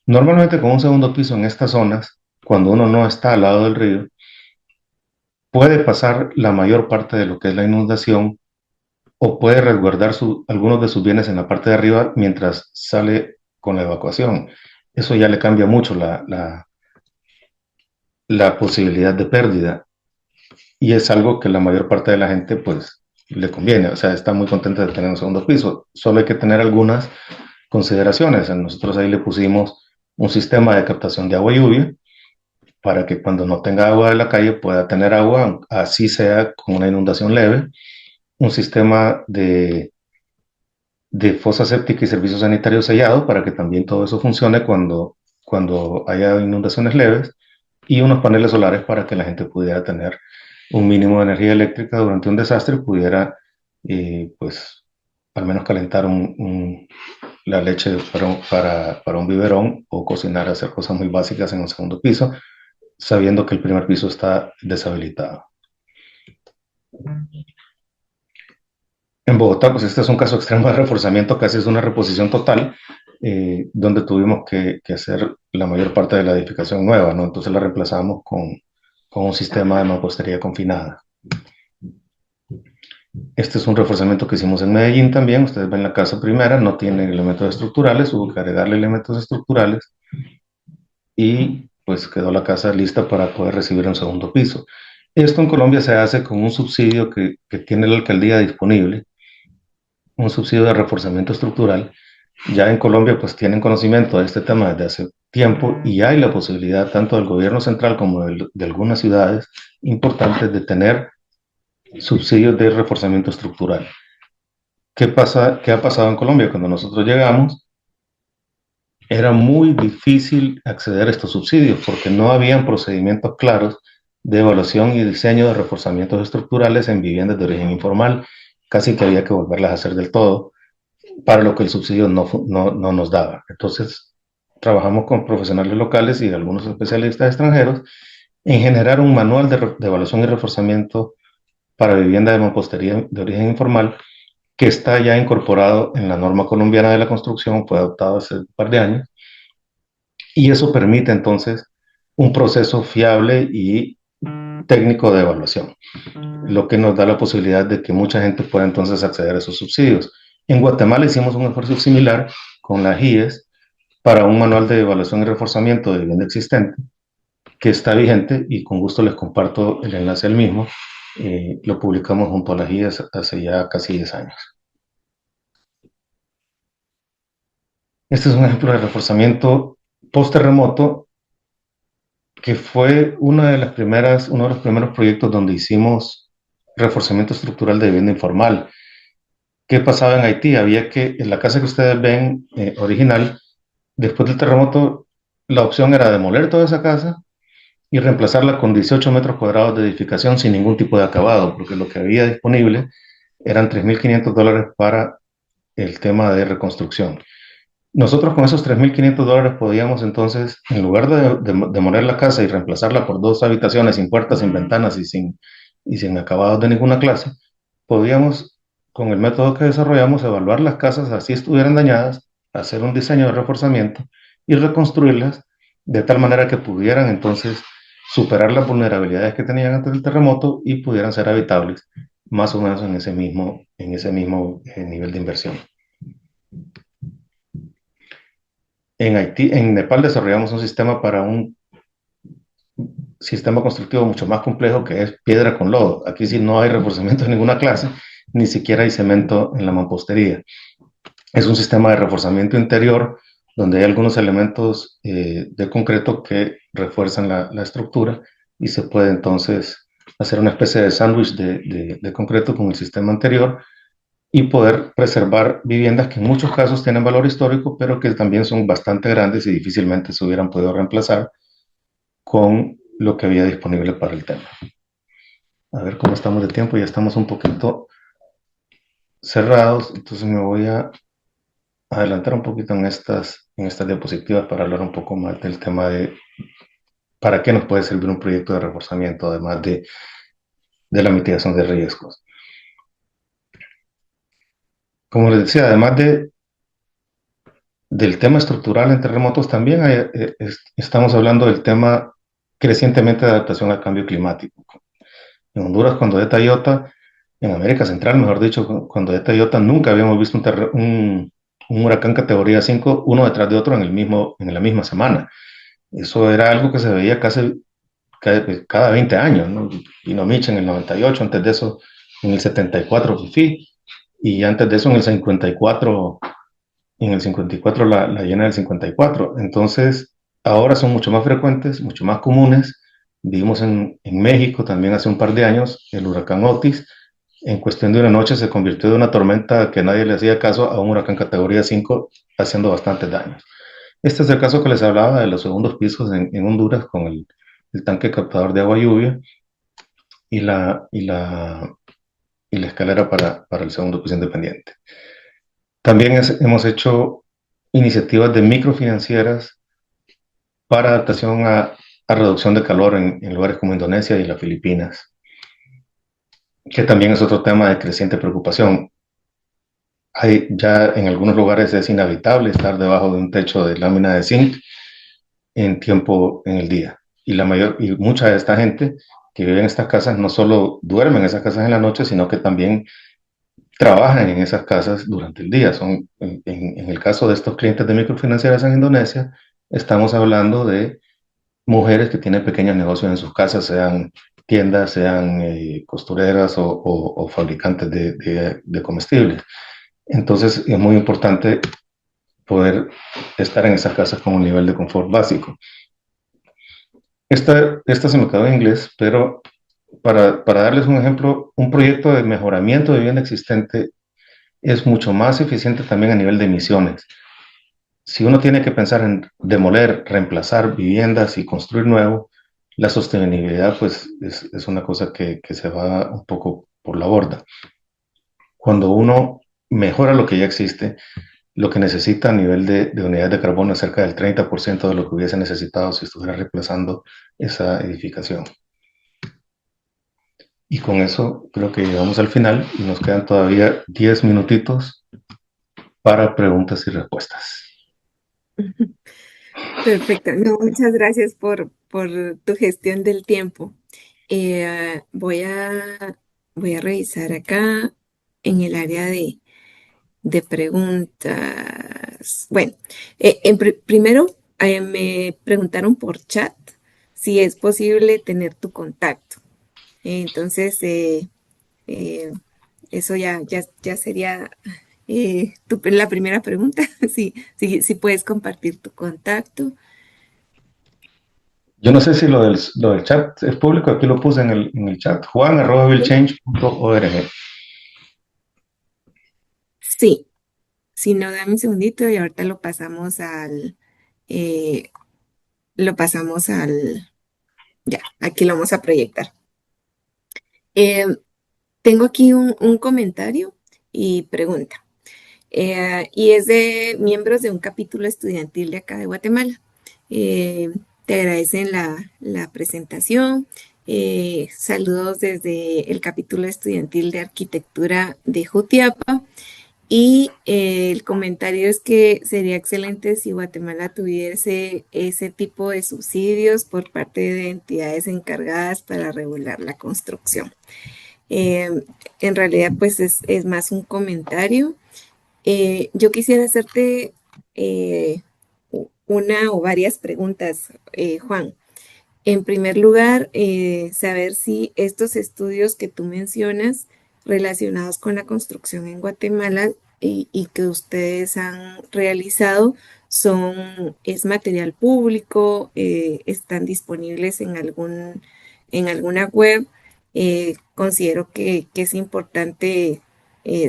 Normalmente con un segundo piso en estas zonas, cuando uno no está al lado del río, puede pasar la mayor parte de lo que es la inundación o puede resguardar algunos de sus bienes en la parte de arriba mientras sale con la evacuación. Eso ya le cambia mucho la posibilidad de pérdida y es algo que la mayor parte de la gente pues le conviene, o sea, está muy contenta de tener un segundo piso. Solo hay que tener algunas consideraciones. Nosotros ahí le pusimos un sistema de captación de agua y lluvia para que cuando no tenga agua de la calle pueda tener agua, así sea con una inundación leve, un sistema de fosa séptica y servicio sanitario sellado para que también todo eso funcione cuando haya inundaciones leves, y unos paneles solares para que la gente pudiera tener un mínimo de energía eléctrica durante un desastre, pudiera pues al menos calentar la leche para un biberón o cocinar, hacer cosas muy básicas en un segundo piso, sabiendo que el primer piso está deshabilitado. En Bogotá, pues este es un caso extremo de reforzamiento, casi es una reposición total, donde tuvimos que hacer la mayor parte de la edificación nueva, ¿no? Entonces la reemplazamos con un sistema de mampostería confinada. Este es un reforzamiento que hicimos en Medellín también. Ustedes ven la casa primera, no tiene elementos estructurales, hubo que agregarle elementos estructurales y pues quedó la casa lista para poder recibir un segundo piso. Esto en Colombia se hace con un subsidio que tiene la alcaldía disponible, un subsidio de reforzamiento estructural. Ya en Colombia pues tienen conocimiento de este tema desde hace tiempo y hay la posibilidad tanto del gobierno central como de algunas ciudades importantes de tener subsidios de reforzamiento estructural. ¿Qué pasa? ¿Qué ha pasado en Colombia? Cuando nosotros llegamos, era muy difícil acceder a estos subsidios porque no habían procedimientos claros de evaluación y diseño de reforzamientos estructurales en viviendas de origen informal. Casi que había que volverlas a hacer del todo, para lo que el subsidio no nos daba. Entonces, trabajamos con profesionales locales y algunos especialistas extranjeros en generar un manual de evaluación y reforzamiento para vivienda de mampostería de origen informal que está ya incorporado en la norma colombiana de la construcción, fue adoptado hace un par de años, y eso permite entonces un proceso fiable y técnico de evaluación, lo que nos da la posibilidad de que mucha gente pueda entonces acceder a esos subsidios. En Guatemala hicimos un esfuerzo similar con la GIES para un manual de evaluación y reforzamiento de vivienda existente que está vigente y con gusto les comparto el enlace al mismo. Lo publicamos junto a la GIES hace ya casi 10 años. Este es un ejemplo de reforzamiento post-terremoto que fue uno de los primeros proyectos donde hicimos reforzamiento estructural de vivienda informal. ¿Qué pasaba en Haití? Había que, en la casa que ustedes ven original, después del terremoto, la opción era demoler toda esa casa y reemplazarla con 18 metros cuadrados de edificación sin ningún tipo de acabado, porque lo que había disponible eran $3.500 para el tema de reconstrucción. Nosotros con esos $3.500 podíamos entonces, en lugar de demoler la casa y reemplazarla por 2 habitaciones sin puertas, sin ventanas y sin acabados de ninguna clase, podíamos, con el método que desarrollamos, evaluar las casas así estuvieran dañadas, hacer un diseño de reforzamiento y reconstruirlas de tal manera que pudieran entonces superar las vulnerabilidades que tenían antes del terremoto y pudieran ser habitables, más o menos en ese mismo nivel de inversión. En Haití, en Nepal desarrollamos un sistema para un sistema constructivo mucho más complejo que es piedra con lodo. Aquí sí no hay reforzamiento de ninguna clase, ni siquiera hay cemento en la mampostería. Es un sistema de reforzamiento interior donde hay algunos elementos de concreto que refuerzan la estructura y se puede entonces hacer una especie de sándwich de concreto con el sistema anterior y poder preservar viviendas que en muchos casos tienen valor histórico, pero que también son bastante grandes y difícilmente se hubieran podido reemplazar con lo que había disponible para el tema. A ver cómo estamos de tiempo, ya estamos un poquito cerrados, entonces me voy a adelantar un poquito en estas diapositivas para hablar un poco más del tema de para qué nos puede servir un proyecto de reforzamiento, además de la mitigación de riesgos. Como les decía, además del tema estructural en terremotos, también estamos hablando del tema crecientemente de adaptación al cambio climático. En Honduras, cuando ETA Iota, en América Central, mejor dicho, cuando ETA Iota, nunca habíamos visto un huracán categoría 5, uno detrás de otro en la misma semana. Eso era algo que se veía casi cada 20 años, ¿no? Vino Mitch en el 98, antes de eso en el 74 Fifi, y antes de eso en el 54 la llena del 54. Entonces, ahora son mucho más frecuentes, mucho más comunes. Vimos en México también hace un par de años el huracán Otis. En cuestión de una noche se convirtió de una tormenta que nadie le hacía caso a un huracán categoría 5, haciendo bastantes daños. Este es el caso que les hablaba de los segundos pisos en Honduras con el tanque captador de agua lluvia y la escalera para el segundo piso independiente. También hemos hecho iniciativas de microfinancieras para adaptación a reducción de calor en lugares como Indonesia y las Filipinas, que también es otro tema de creciente preocupación. Ya en algunos lugares es inhabitable estar debajo de un techo de lámina de zinc en el día. Y mucha de esta gente que vive en estas casas no solo duerme en esas casas en la noche, sino que también trabajan en esas casas durante el día. En el caso de estos clientes de microfinancieras en Indonesia, estamos hablando de mujeres que tienen pequeños negocios en sus casas, sean tiendas, sean costureras o fabricantes de comestibles. Entonces es muy importante poder estar en esa casa con un nivel de confort básico. Esta se me quedó en inglés, pero para darles un ejemplo, un proyecto de mejoramiento de vivienda existente es mucho más eficiente también a nivel de emisiones. Si uno tiene que pensar en demoler, reemplazar viviendas y construir nuevo, la sostenibilidad pues es una cosa que se va un poco por la borda. Cuando uno mejora lo que ya existe, lo que necesita a nivel de unidades de carbono es cerca del 30% de lo que hubiese necesitado si estuviera reemplazando esa edificación. Y con eso creo que llegamos al final y nos quedan todavía 10 minutitos para preguntas y respuestas. Perfecto. No, muchas gracias por tu gestión del tiempo. Voy voy a revisar acá en el área de preguntas. Bueno, primero me preguntaron por chat si es posible tener tu contacto. Entonces, eh, eso ya sería la primera pregunta. Si puedes compartir tu contacto. Yo no sé si lo del chat es público, aquí lo puse en el chat, juan@billchange.org. Sí, si no, dame un segundito y ahorita eh, lo pasamos ya, aquí lo vamos a proyectar. Eh, Tengo aquí un comentario y pregunta. Y es de miembros de un capítulo estudiantil de acá de Guatemala. Te agradecen la presentación. Saludos desde el capítulo estudiantil de arquitectura de Jutiapa. Y el comentario es que sería excelente si Guatemala tuviese ese tipo de subsidios por parte de entidades encargadas para regular la construcción. Eh, en realidad, pues es más un comentario. Yo quisiera hacerte eh, una o varias preguntas, Juan. En primer lugar, saber si estos estudios que tú mencionas relacionados con la construcción en Guatemala y que ustedes han realizado es material público, están disponibles en alguna web. Considero que es importante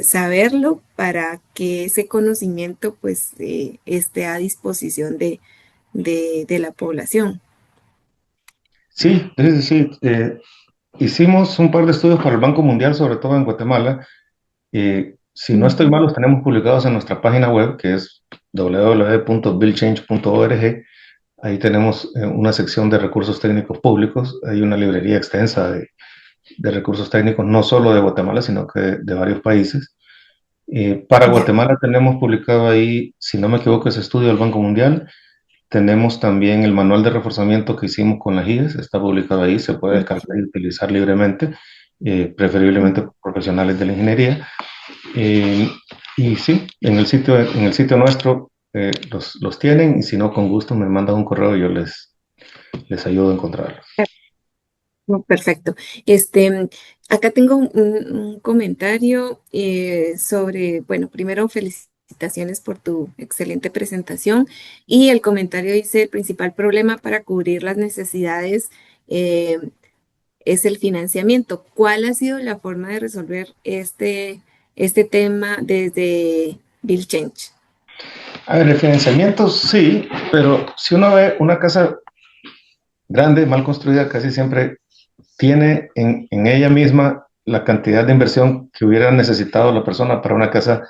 saberlo para que ese conocimiento pues esté a disposición de la población. Sí, sí, sí. Hicimos un par de estudios para el Banco Mundial, sobre todo en Guatemala. Si no estoy mal, Ujú. los tenemos publicados en nuestra página web, que es www.billchange.org. Ahí tenemos una sección de recursos técnicos públicos. Hay una librería extensa de recursos técnicos, no solo de Guatemala, sino que de varios países. Para Ya, Guatemala tenemos publicado ahí, si no me equivoco, ese estudio del Banco Mundial. Tenemos también el manual de reforzamiento que hicimos con las GIES, está publicado ahí, se puede descargar y utilizar libremente, preferiblemente por profesionales de la ingeniería. Y sí, en el sitio nuestro los tienen, y si no, con gusto me mandan un correo y yo les ayudo a encontrarlos. perfecto. Acá tengo un comentario sobre, bueno, primero felicitaciones por tu excelente presentación y el comentario dice, el principal problema para cubrir las necesidades eh, es el financiamiento. ¿Cuál ha sido la forma de resolver este tema desde Bill Change? A ver, el financiamiento sí, pero si uno ve una casa grande, mal construida, casi siempre tiene en ella misma la cantidad de inversión que hubiera necesitado la persona para una casa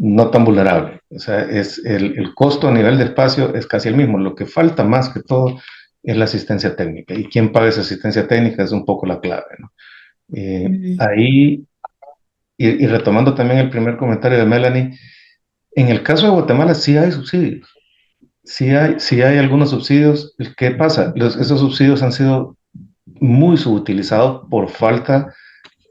no tan vulnerable. O sea, el costo a nivel de espacio es casi el mismo. Lo que falta más que todo es la asistencia técnica. Y quién paga esa asistencia técnica es un poco la clave, ¿no? Mm, Ahí, y retomando también el primer comentario de Melanie, en el caso de Guatemala sí hay subsidios. Sí hay algunos subsidios. ¿Qué pasa? Esos subsidios han sido muy subutilizados por falta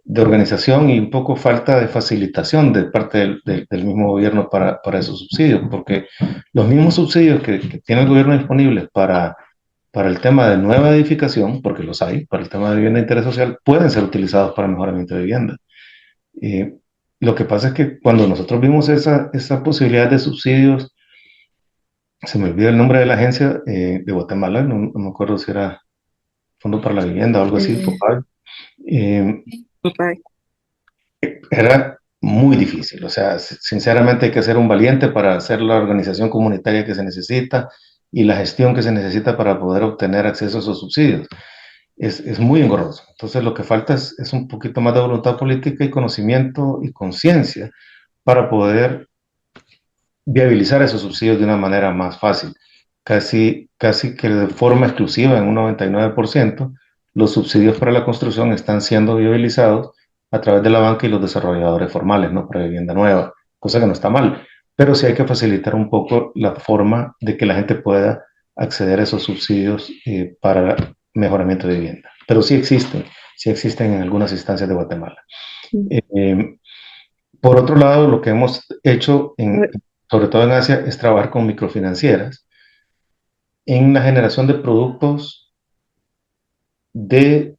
de organización y un poco falta de facilitación de parte del mismo gobierno para esos subsidios, porque los mismos subsidios que tiene el gobierno disponibles para el tema de nueva edificación, porque los hay, para el tema de vivienda de interés social, pueden ser utilizados para mejoramiento de vivienda. Eh, lo que pasa es que cuando nosotros vimos esa posibilidad de subsidios, se me olvida el nombre de la agencia de Guatemala, no me acuerdo si era Fondo para la Vivienda o algo así, Eh, FOPAV. Eh, Papá. Era muy difícil, o sea, sinceramente hay que ser un valiente para hacer la organización comunitaria que se necesita y la gestión que se necesita para poder obtener acceso a esos subsidios. Es muy engorroso. Entonces lo que falta es un poquito más de voluntad política y conocimiento y conciencia para poder viabilizar esos subsidios de una manera más fácil. Casi que de forma exclusiva, en un 99%, los subsidios para la construcción están siendo viabilizados a través de la banca y los desarrolladores formales, ¿no? Para vivienda nueva, cosa que no está mal, pero sí hay que facilitar un poco la forma de que la gente pueda acceder a esos subsidios para mejoramiento de vivienda. Pero sí existen en algunas instancias de Guatemala. Eh, por otro lado, lo que hemos hecho, sobre todo en Asia, es trabajar con microfinancieras en la generación de productos de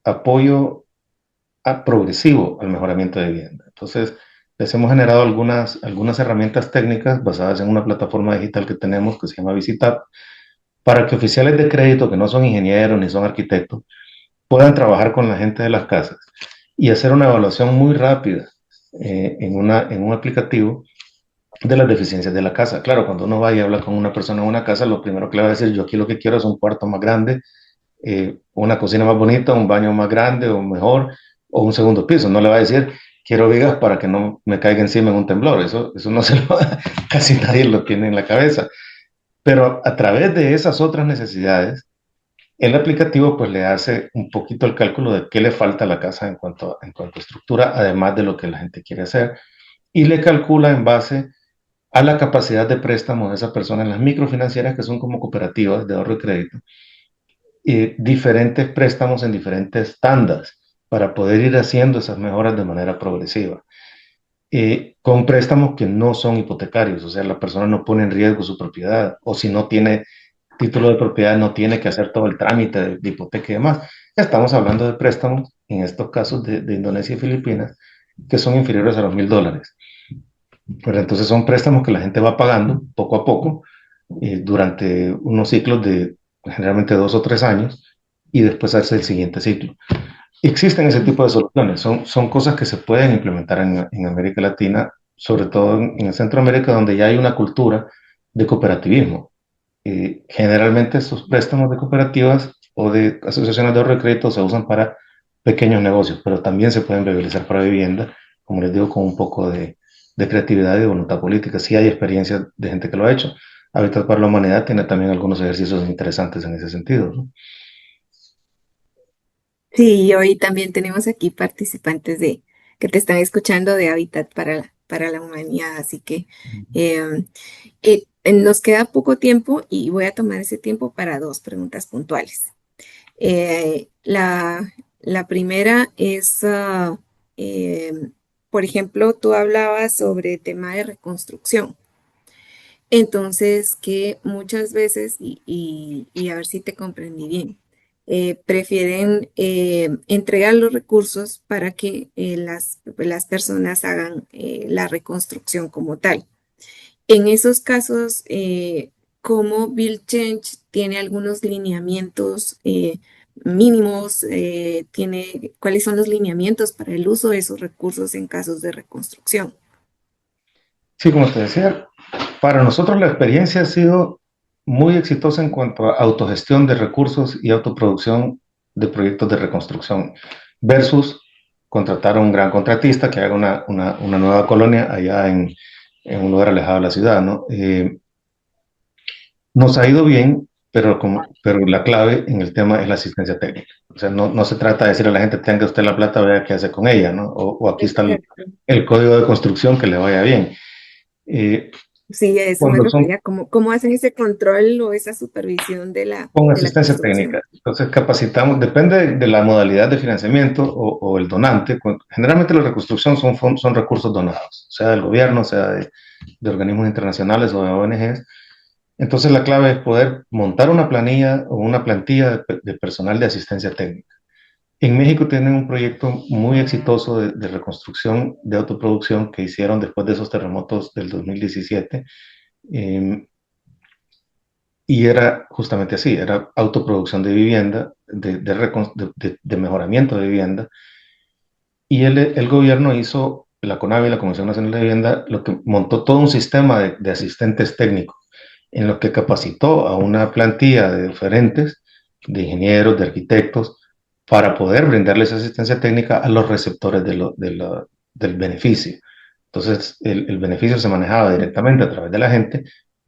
apoyo progresivo al mejoramiento de vivienda. Entonces, les hemos generado algunas herramientas técnicas basadas en una plataforma digital que tenemos que se llama Visitap, para que oficiales de crédito que no son ingenieros ni son arquitectos puedan trabajar con la gente de las casas y hacer una evaluación muy rápida en un aplicativo de las deficiencias de la casa. Claro, cuando uno va y habla con una persona en una casa, lo primero que le va a decir, yo aquí lo que quiero es un cuarto más grande, una cocina más bonita, un baño más grande o mejor, o un segundo piso. No le va a decir, quiero vigas para que no me caiga encima en un temblor. Eso no se lo, casi nadie lo tiene en la cabeza. Pero a través de esas otras necesidades, el aplicativo pues le hace un poquito el cálculo de qué le falta a la casa en cuanto a estructura, además de lo que la gente quiere hacer, y le calcula en base a la capacidad de préstamo de esa persona en las microfinancieras, que son como cooperativas de ahorro y crédito, y diferentes préstamos en diferentes tandas para poder ir haciendo esas mejoras de manera progresiva. Con préstamos que no son hipotecarios, o sea, la persona no pone en riesgo su propiedad, o si no tiene título de propiedad, no tiene que hacer todo el trámite de hipoteca y demás. Estamos hablando de préstamos, en estos casos de Indonesia y Filipinas, que son inferiores a los $1,000. Pero entonces son préstamos que la gente va pagando poco a poco durante unos ciclos de generalmente 2 o 3 años y después hace el siguiente ciclo. Existen ese tipo de soluciones, son cosas que se pueden implementar en América Latina, sobre todo en Centroamérica, donde ya hay una cultura de cooperativismo. Generalmente estos préstamos de cooperativas o de asociaciones de ahorro y crédito se usan para pequeños negocios, pero también se pueden viabilizar para vivienda, como les digo, con un poco de creatividad y de voluntad política. Sí hay experiencias de gente que lo ha hecho. Hábitat para la Humanidad tiene también algunos ejercicios interesantes en ese sentido, ¿no? Sí, hoy también tenemos aquí participantes que te están escuchando de Hábitat para la Humanidad, así que em, nos queda poco tiempo y voy a tomar ese tiempo para dos preguntas puntuales. La primera es, por ejemplo, tú hablabas sobre tema de reconstrucción. Entonces, que muchas veces, y a ver si te comprendí bien, prefieren entregar los recursos para que las personas hagan la reconstrucción como tal. En esos casos, ¿cómo Bill Change tiene algunos lineamientos mínimos? ¿Cuáles son los lineamientos para el uso de esos recursos en casos de reconstrucción? Sí, como te decía, para nosotros la experiencia ha sido muy exitosa en cuanto a autogestión de recursos y autoproducción de proyectos de reconstrucción versus contratar a un gran contratista que haga una nueva colonia allá en un lugar alejado de la ciudad, ¿no? Nos ha ido bien, pero la clave en el tema es la asistencia técnica. O sea, no se trata de decir a la gente, tenga usted la plata, vea qué hace con ella, ¿no? O aquí está Exacto. el código de construcción que le vaya bien. Eh, Sí, a eso me Cuando son refería. ¿Cómo hacen ese control o esa supervisión con de la asistencia técnica. construcción? Entonces capacitamos, depende de la modalidad de financiamiento o el donante. Generalmente la reconstrucción son recursos donados, sea del gobierno, sea de organismos internacionales o de ONGs. Entonces la clave es poder montar una planilla o una plantilla de personal de asistencia técnica. En México tienen un proyecto muy exitoso de reconstrucción, de autoproducción que hicieron después de esos terremotos del 2017. y era justamente así, era autoproducción de vivienda, de mejoramiento de vivienda, y el gobierno hizo, la CONAVI, la Comisión Nacional de Vivienda, lo que montó todo un sistema de asistentes técnicos, en lo que capacitó a una plantilla de diferentes, de ingenieros, de arquitectos, para poder brindarles asistencia técnica a los receptores del beneficio. Entonces, el beneficio se manejaba directamente a través de la gente,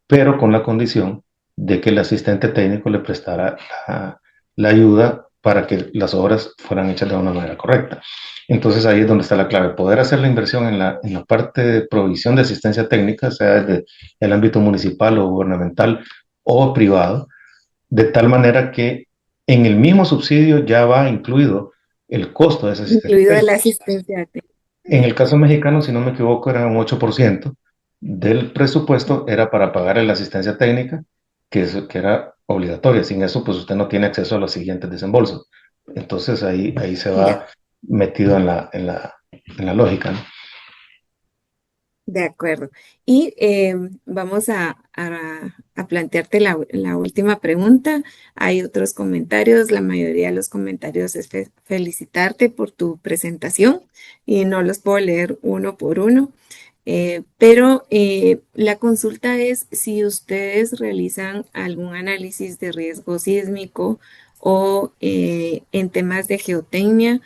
pero con la condición de que el asistente técnico le prestara la ayuda para que las obras fueran hechas de una manera correcta. Entonces ahí es donde está la clave, poder hacer la inversión en la parte de provisión de asistencia técnica, sea desde el ámbito municipal o gubernamental o privado, de tal manera que en el mismo subsidio ya va incluido el costo de esa asistencia incluido técnica. la asistencia técnica. En el caso mexicano, si no me equivoco, era un 8% del presupuesto era para pagar la asistencia técnica, que era obligatoria. Sin eso, pues usted no tiene acceso a los siguientes desembolsos. Entonces ahí se Ya, va metido en la lógica, ¿no? de acuerdo. Y vamos a plantearte la última pregunta. Hay otros comentarios. La mayoría de los comentarios es felicitarte por tu presentación y no los puedo leer uno por uno. Pero la consulta es si ustedes realizan algún análisis de riesgo sísmico o en temas de geotecnia,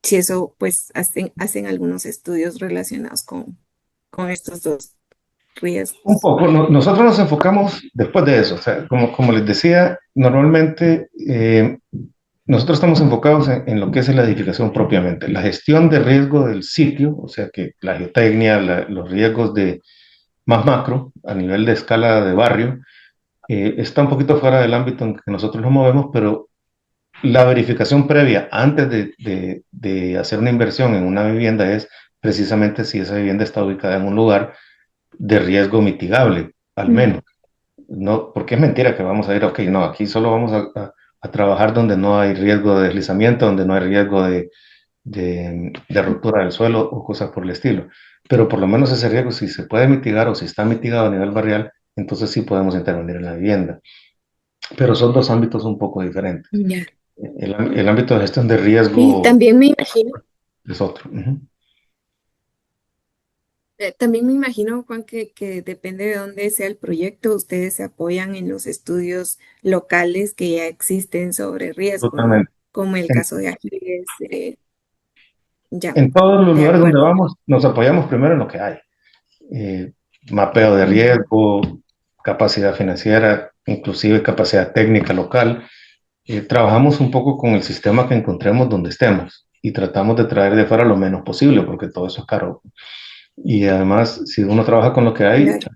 si eso pues hacen algunos estudios relacionados con estos dos Un riesgos. poco, nosotros nos enfocamos después de eso, o sea, como les decía, normalmente nosotros estamos enfocados en lo que es la edificación propiamente, la gestión de riesgo del sitio, o sea que la geotecnia, los riesgos de más macro, a nivel de escala de barrio, está un poquito fuera del ámbito en que nosotros nos movemos, pero la verificación previa antes de hacer una inversión en una vivienda es precisamente si esa vivienda está ubicada en un lugar de riesgo mitigable, al Mm, menos. No, porque es mentira que vamos a ir, ok, no, aquí solo vamos a trabajar donde no hay riesgo de deslizamiento, donde no hay riesgo de ruptura del suelo o cosas por el estilo. Pero por lo menos ese riesgo, si se puede mitigar o si está mitigado a nivel barrial, entonces sí podemos intervenir en la vivienda. Pero son dos ámbitos un poco diferentes. ya. El ámbito de gestión de Y riesgo también me imagino. es otro. Ujú. También me imagino, Juan, que depende de dónde sea el proyecto, ustedes se apoyan en los estudios locales que ya existen sobre riesgo, ¿no? Totalmente. Como el En, caso de Aquiles, ya, en todos los de lugares donde acuerdo. vamos, nos apoyamos primero en lo que hay. eh, Mapeo de Ujú. riesgo, capacidad financiera, inclusive capacidad técnica local. Trabajamos un poco con el sistema que encontremos donde estemos y tratamos de traer de fuera lo menos posible porque todo eso es caro. Y además, si uno trabaja con lo que hay, Claro.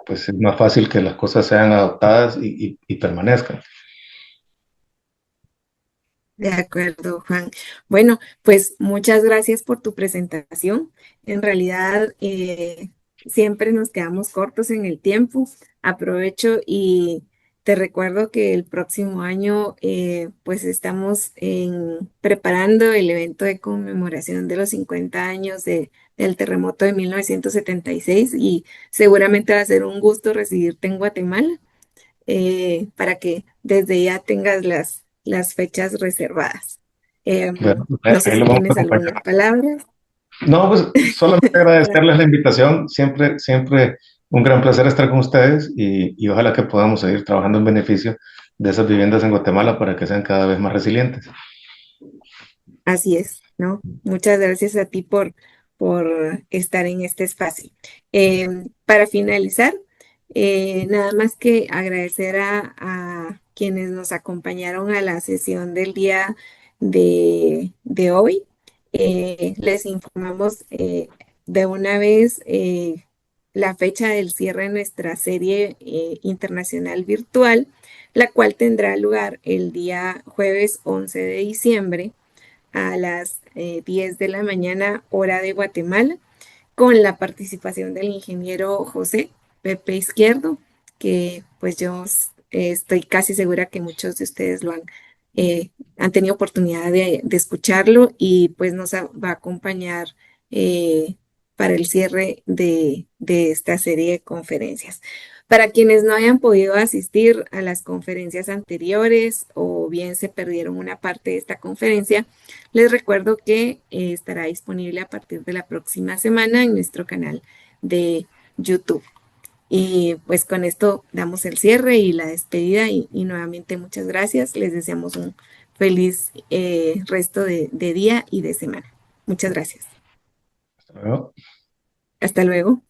pues es más fácil que las cosas sean adoptadas y permanezcan. De acuerdo, Juan. Bueno, pues muchas gracias por tu presentación. En realidad, siempre nos quedamos cortos en el tiempo. Aprovecho y te recuerdo que el próximo año, pues estamos preparando el evento de conmemoración de los 50 años del terremoto de 1976 y seguramente va a ser un gusto recibirte en Guatemala para que desde ya tengas las fechas reservadas. Bueno, No sé ahí si lo vamos a tienes algunas acompañar. palabras. No, pues solamente agradecerles la invitación. Siempre, siempre un gran placer estar con ustedes y ojalá que podamos seguir trabajando en beneficio de esas viviendas en Guatemala para que sean cada vez más resilientes. Así es, ¿no? Muchas gracias a ti por estar en este espacio. Para finalizar, nada más que agradecer a quienes nos acompañaron a la sesión del día de hoy. Les informamos de una vez la fecha del cierre de nuestra serie internacional virtual, la cual tendrá lugar el día jueves 11 de diciembre a las 10 de la mañana, hora de Guatemala, con la participación del ingeniero José Pepe Izquierdo, que pues yo estoy casi segura que muchos de ustedes han tenido oportunidad de escucharlo y pues va a acompañar para el cierre de esta serie de conferencias. Para quienes no hayan podido asistir a las conferencias anteriores o bien se perdieron una parte de esta conferencia, les recuerdo que estará disponible a partir de la próxima semana en nuestro canal de YouTube. Y pues con esto damos el cierre y la despedida y nuevamente muchas gracias. Les deseamos un feliz resto de día y de semana. Muchas gracias. Hasta luego. Hasta luego.